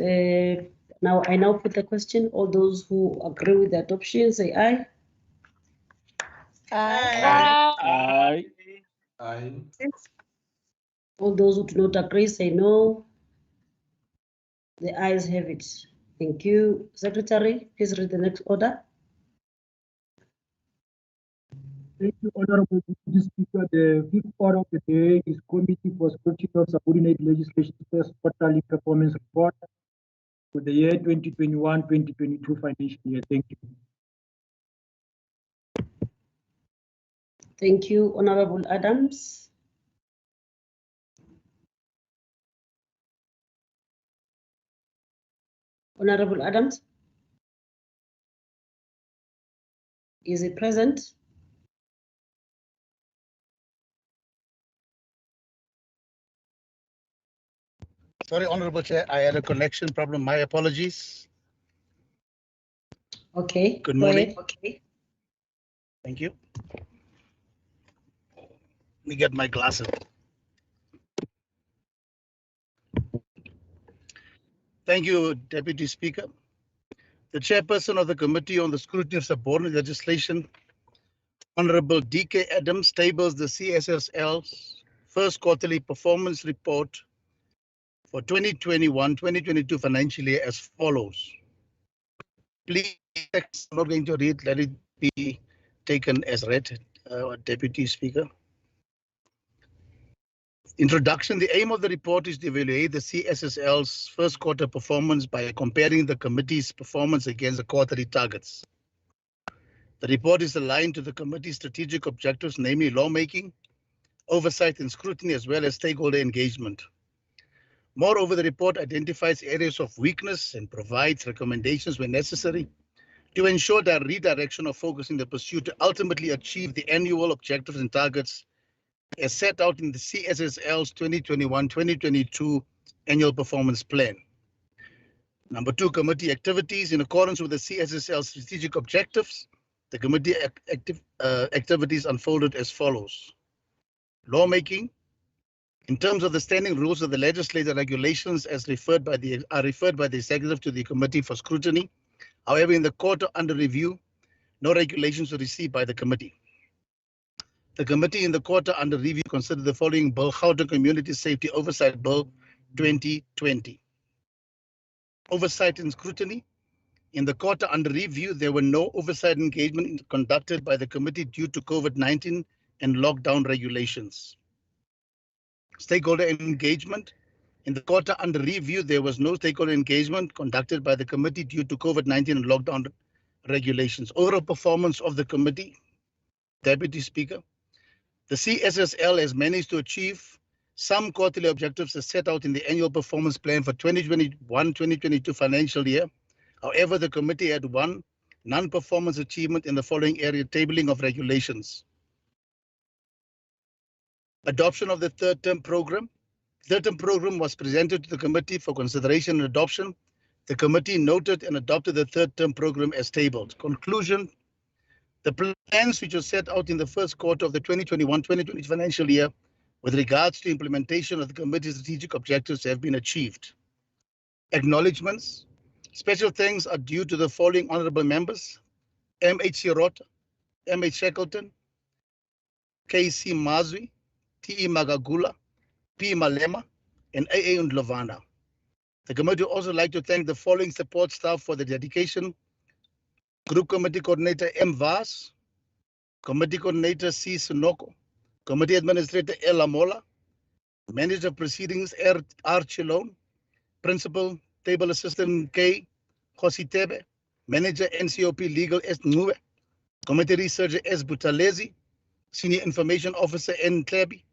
Now I put the question. All those who agree with the adoption, say aye. Aye. Aye. All those who do not agree, say no. The ayes have it. Thank you. Secretary, please read the next order. Thank you, Honorable Deputy Speaker. The fifth order of the day is Committee for Scrutiny of Subordinate Legislation first quarterly performance report for the year 2021-2022 financial year. Thank you. Thank you, Honorable Adams. Honorable Adams? Is it present? Sorry, Honorable Chair, I had a connection problem. My apologies. Okay. Good go morning. ahead. Okay. Thank you. Let me get my glasses. Thank you, Deputy Speaker. The chairperson of the Committee on the Scrutiny of Subordinate Legislation, Honorable D.K. Adams, tables the CSSL's first quarterly performance report for 2021-2022 financial year as follows. Please, I'm not going to read, let it be taken as read, Deputy Speaker. Introduction. The aim of the report is to evaluate the CSSL's first quarter performance by comparing the committee's performance against the quarterly targets. The report is aligned to the committee's strategic objectives, namely lawmaking, oversight and scrutiny, as well as stakeholder engagement. Moreover, the report identifies areas of weakness and provides recommendations when necessary to ensure that redirection of focus in the pursuit to ultimately achieve the annual objectives and targets as set out in the CSSL's 2021-2022 annual performance plan. Number 2, committee activities. In accordance with the CSSL strategic objectives, the committee activities unfolded as follows. Lawmaking. In terms of the standing rules of the legislative regulations as referred by the executive to the committee for scrutiny. However, in the quarter under review, no regulations were received by the committee. The committee in the quarter under review considered the following bill: Gauteng Community Safety Oversight Bill 2020. Oversight and scrutiny. In the quarter under review, there were no oversight engagement conducted by the committee due to COVID-19 and lockdown regulations. Stakeholder engagement. In the quarter under review, there was no stakeholder engagement conducted by the committee due to COVID-19 and lockdown regulations. Overall performance of the committee. Deputy Speaker, the CSSL has managed to achieve some quarterly objectives as set out in the annual performance plan for 2021-2022 financial year. However, the committee had one non-performance achievement in the following area: tabling of regulations. Adoption of the third term program. Third term program was presented to the committee for consideration and adoption. The committee noted and adopted the third term program as tabled. Conclusion. The plans which were set out in the first quarter of the 2021-2022 financial year with regards to implementation of the committee's strategic objectives have been achieved. Acknowledgements. Special thanks are due to the following honorable members: M.H. Sirota, M.H. Shackleton, K.C. Mazwi, T.E. Magagula, P. Malema, and A.A. Undlovana. The committee would also like to thank the following support staff for the dedication: Group Committee Coordinator M. Vas, Committee Coordinator C. Sunoko, Committee Administrator L. Amola, Manager of Proceedings R. Chilone, Principal Table Assistant K. Kositebe, Manager NCOP Legal S. Ngue, Committee Researcher S. Butalezi, Senior Information Officer N. Klebi,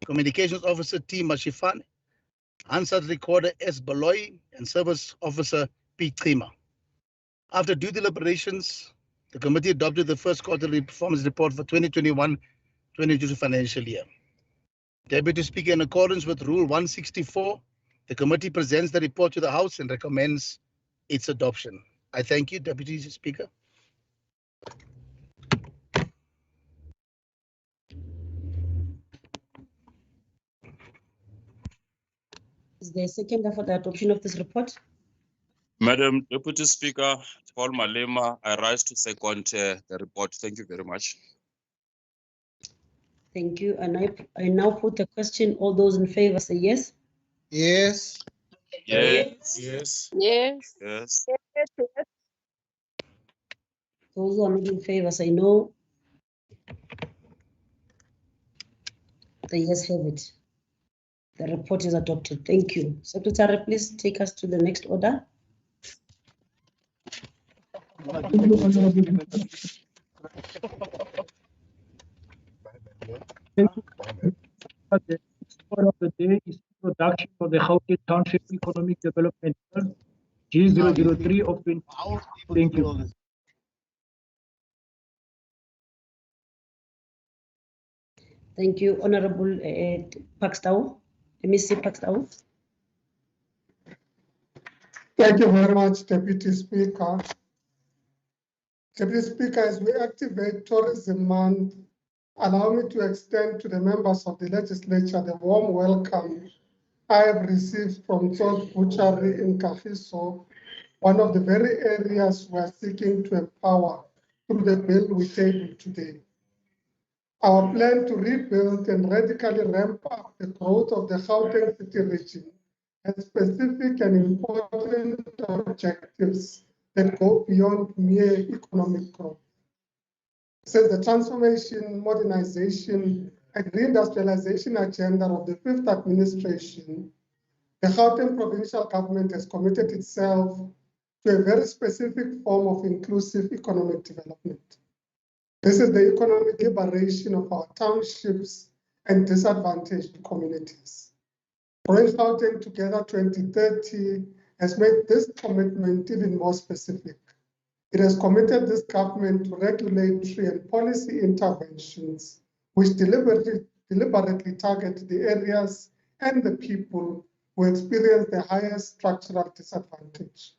Communications Officer T. Mashifane, Hansard Recorder S. Baloyi, and Service Officer P. Trima. After due deliberations, the committee adopted the first quarterly performance report for 2021-2022 financial year. Deputy Speaker, in accordance with Rule 164, the committee presents the report to the House and recommends its adoption. I thank you, Deputy Speaker. Is there a seconder for the adoption of this report? Madam Deputy Speaker, Paul Malema, I rise to second the report. Thank you very much. Thank you. And I now put the question. All those in favor say yes. Yes. Yes. Yes. Yes. Yes. Those who are not in favor say no. The yes have it. The report is adopted. Thank you. Secretary, please take us to the next order. The order of the day is introduction of the Gauteng Township Economic Development Bill, G003 of 20. Thank you. Thank you, Honorable Paxtau. MEC Paxtau. Thank you very much, Deputy Speaker. Deputy Speaker, as we activate Tourism Month, allow me to extend to the members of the legislature the warm welcome I have received from Todd Butchery in Kagiso, one of the very areas we are seeking to empower through the bill we table today. Our plan to rebuild and radically ramp up the growth of the Gauteng city region has specific and important objectives that go beyond mere economic growth. Since the transformation, modernization, and reindustrialization agenda of the fifth administration, the Gauteng provincial government has committed itself to a very specific form of inclusive economic development. This is the economic liberation of our townships and disadvantaged communities. Bring Gauteng Together 2030 has made this commitment even more specific. It has committed this government to regulatory and policy interventions which deliberately target the areas and the people who experience the highest structural disadvantage.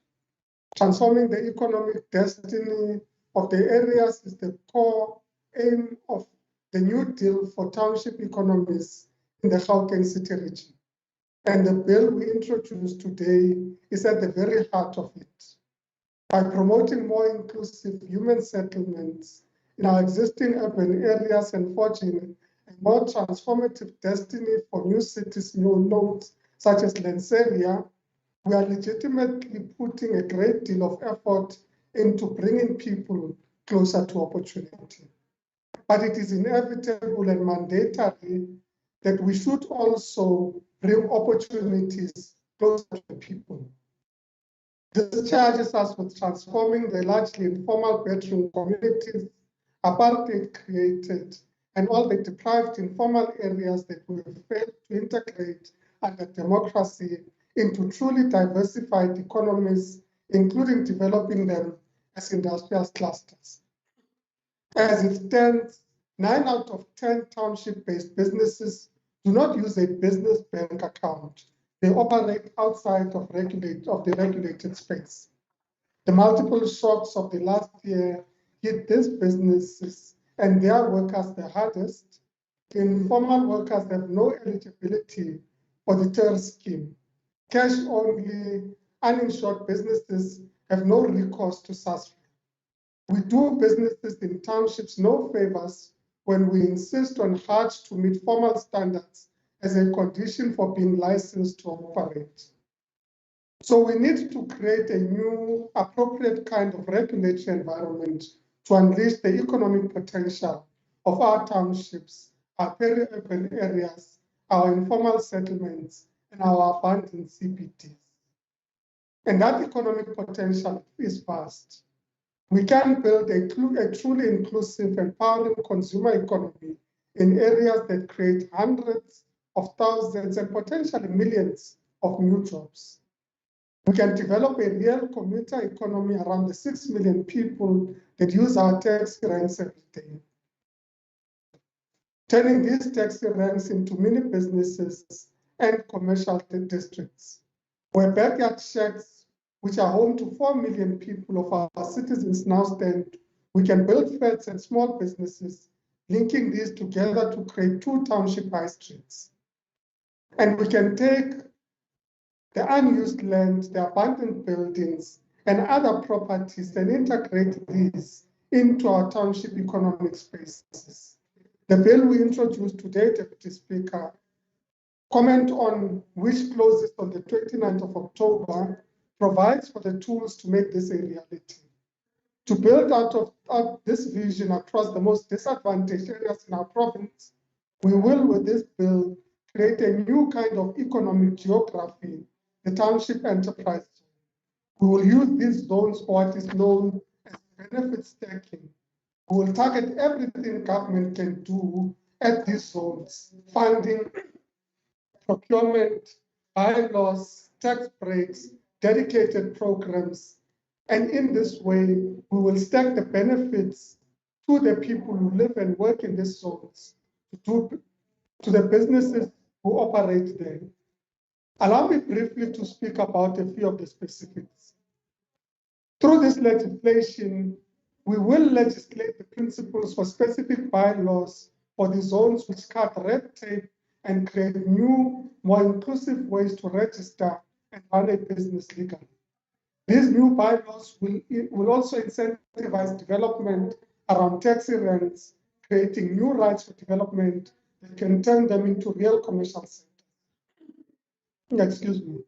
Transforming the economic destiny of the areas is the core aim of the New Deal for township economies in the Gauteng city region. And the bill we introduced today is at the very heart of it. By promoting more inclusive human settlements in our existing urban areas and forging a more transformative destiny for new cities, new nodes, such as Lenceria, we are legitimately putting a great deal of effort into bringing people closer to opportunity. But it is inevitable and mandatory that we should also bring opportunities closer to the people. This charges us with transforming the largely informal bedroom communities apartheid created and all the deprived informal areas that we have failed to integrate under democracy into truly diversified economies, including developing them as industrial clusters. As it stands, 9 out of 10 township-based businesses do not use a business bank account. They operate outside of the regulated space. The multiple shocks of the last year hit these businesses and their workers the hardest. Informal workers have no eligibility for the TER scheme. Cash-only, uninsured businesses have no recourse to SASRA. We do businesses in townships no favors when we insist on hard-to-meet formal standards as a condition for being licensed to operate. So we need to create a new, appropriate kind of regulatory environment to unleash the economic potential of our townships, our peri-urban areas, our informal settlements, and our abandoned CBDs. And that economic potential is vast. We can build a truly inclusive, empowering consumer economy in areas that create hundreds of thousands and potentially millions of new jobs. We can develop a real commuter economy around the 6 million people that use our taxi ranks every day. Turning these taxi ranks into mini businesses and commercial districts, where backyard shacks, which are home to 4 million people of our citizens now stand, we can build flats and small businesses, linking these together to create 2 township high streets. And we can take the unused land, the abandoned buildings, and other properties and integrate these into our township economic spaces. The bill we introduced today, Deputy Speaker, comment on which closes on the 29th of October, provides for the tools to make this a reality. To build out of this vision across the most disadvantaged areas in our province, we will, with this bill, create a new kind of economic geography, the township enterprise. We will use these zones for what is known as benefit stacking. We will target everything government can do at these zones: funding, procurement, bylaws, tax breaks, dedicated programs. And in this way, we will stack the benefits to the people who live and work in these zones, to the businesses who operate there. Allow me briefly to speak about a few of the specifics. Through this legislation, We will legislate the principles for specific bylaws for the zones which cut red tape and create new, more inclusive ways to register and run a business legally. These new bylaws will also incentivize development around taxi ranks, creating new rights for development that can turn them into real commercial centers. Excuse me.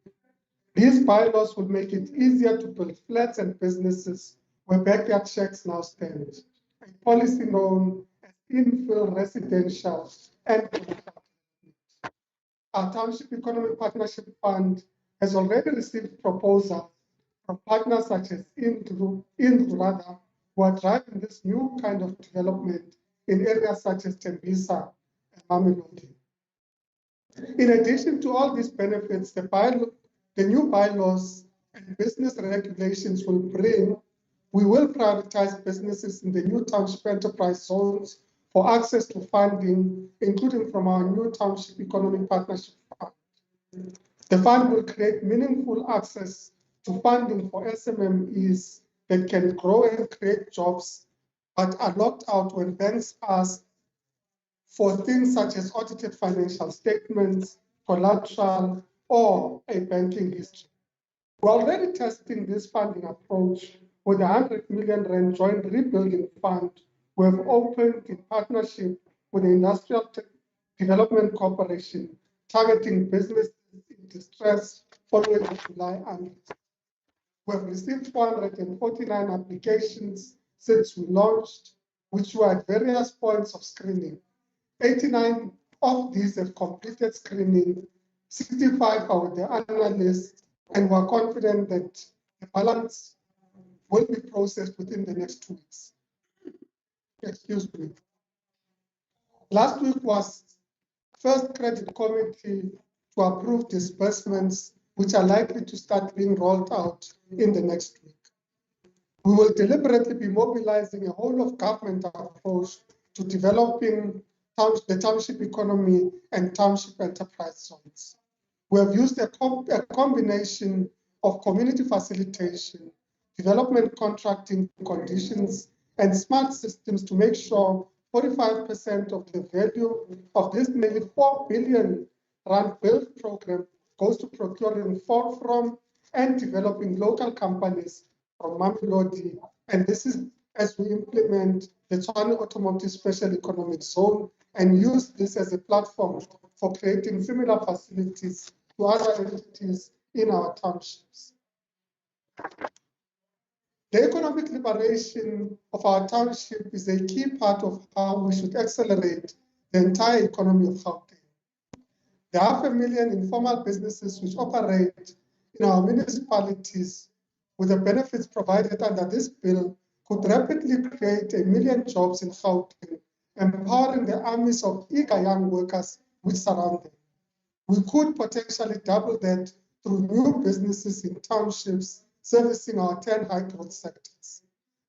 These bylaws will make it easier to build flats and businesses where backyard shacks now stand, a policy known as infill residential and commercial. Our Township Economic Partnership Fund has already received proposals from partners such as Indru, who are driving this new kind of development in areas such as Tembisa and Mamelodi. In addition to all these benefits, the new bylaws and business regulations will bring, we will prioritize businesses in the new township enterprise zones for access to funding, including from our new Township Economic Partnership Fund. The fund will create meaningful access to funding for SMMEs that can grow and create jobs, but are locked out when banks ask for things such as audited financial statements, collateral, or a banking history. We're already testing this funding approach with a 100 million rand joint rebuilding fund we have opened in partnership with the Industrial Development Corporation, targeting businesses in distress following the July unrest. We have received 449 applications since we launched, which were at various points of screening. 89 of these have completed screening, 65 are with the analysts, and we're confident that the balance will be processed within the next 2 weeks. Excuse me. Last week was first credit committee to approve disbursements, which are likely to start being rolled out in the next week. We will deliberately be mobilizing a whole of government approach to developing the township economy and township enterprise zones. We have used a combination of community facilitation, development contracting conditions, and smart systems to make sure 45% of the value of this nearly 4 billion rand build program goes to procuring from and developing local companies from Mamelodi. And this is as we implement the Tshwane Automotive Special Economic Zone and use this as a platform for creating similar facilities to other entities in our townships. The economic liberation of our township is a key part of how we should accelerate the entire economy of Gauteng. The 500,000 informal businesses which operate in our municipalities with the benefits provided under this bill could rapidly create 1 million jobs in Gauteng, empowering the armies of eager young workers which surround them. We could potentially double that through new businesses in townships servicing our 10 high-growth sectors.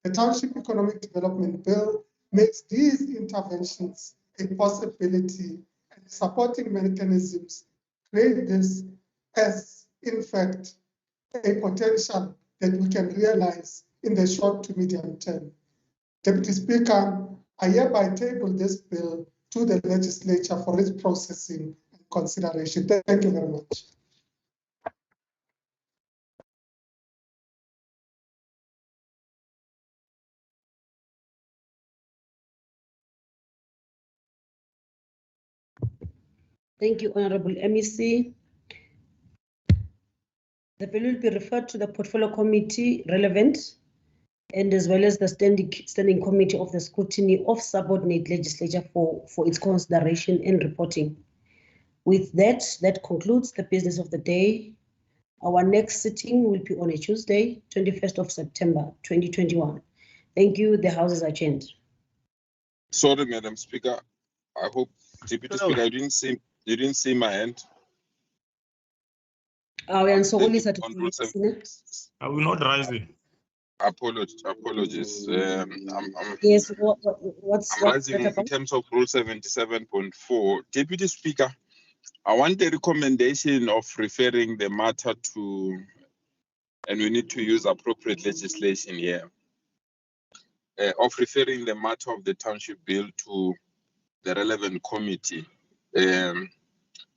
The Township Economic Development Bill makes these interventions a possibility, and supporting mechanisms create this as, in fact, a potential that we can realize in the short to medium term. Deputy Speaker, I hereby table this bill to the legislature for its processing and consideration. Thank you very much. Thank you, Honorable MEC. The bill will be referred to the Portfolio Committee relevant, and as well as the standing committee of the scrutiny of subordinate legislature for its consideration and reporting. With that, that concludes the business of the day. Our next sitting will be on a Tuesday, 21st of September, 2021. Thank you. The House is adjourned. Sorry, Madam Speaker. I hope, Deputy Speaker, you didn't see my hand. I will not rising. Apologies. Yes, I'm rising in terms of Rule 77.4. Deputy Speaker, I want the recommendation of referring the matter to, and we need to use appropriate legislation here. of referring the matter of the township bill to the relevant committee,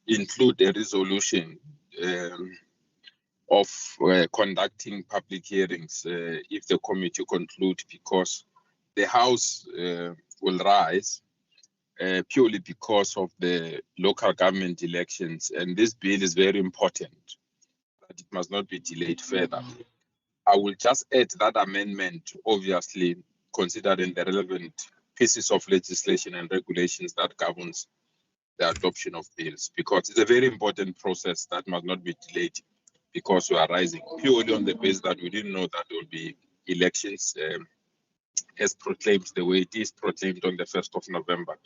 include a resolution of conducting public hearings if the committee conclude, because the House will rise purely because of the local government elections, and this bill is very important, that it must not be delayed further. I will just add that amendment, obviously considering the relevant pieces of legislation and regulations that governs the adoption of bills, because it's a very important process that must not be delayed, because we are rising purely on the basis that we didn't know that there will be elections as proclaimed the way it is proclaimed on the 1st of November.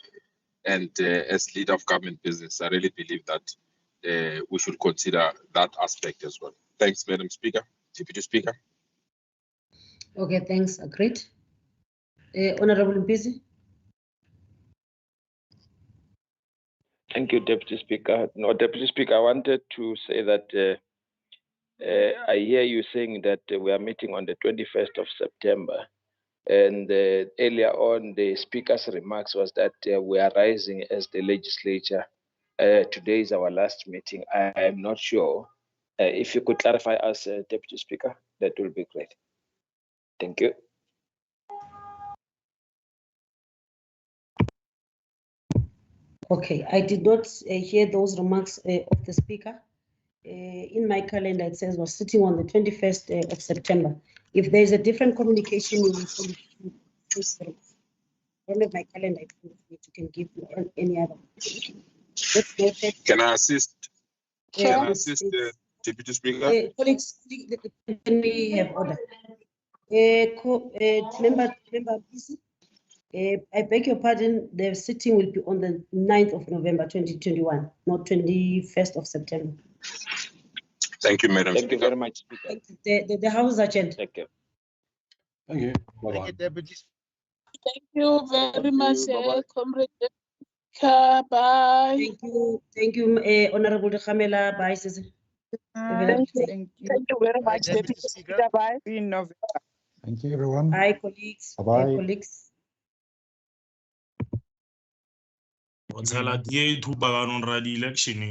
And as leader of government business, I really believe that we should consider that aspect as well. Thanks, Madam Speaker. Deputy Speaker. Okay, thanks. Agreed. Honorable Mpisi. Thank you, Deputy Speaker. No, Deputy Speaker, I wanted to say that I hear you saying that we are meeting on the 21st of September. And earlier on, the Speaker's remarks was that we are rising as the legislature. Today is our last meeting. I am not sure. If you could clarify us, Deputy Speaker, that will be great. Thank you. Okay, I did not hear those remarks of the Speaker. In my calendar, it says we're sitting on the 21st of September. If there's a different communication, you will send it. I don't have my calendar. You can give me any other. Can I assist? Can I assist the Deputy Speaker? Colleagues, can we have order? Member Mpisi, I beg your pardon, the sitting will be on the 9th of November 2021, not 21st of September. Thank you, Madam Thank you Speaker. very much, Speaker. The House agenda. Thank you. Thank you. Thank you, Deputy. Thank you very much, Bye-bye. Comrade Speaker. Bye. Thank you, Honorable Khamela. Bye, Sisi. Thank you. Thank you very much, Deputy Deputy Speaker. Speaker. Bye. See you in November. Thank you, everyone. Bye, colleagues. Bye-bye. Colleagues. What's the election?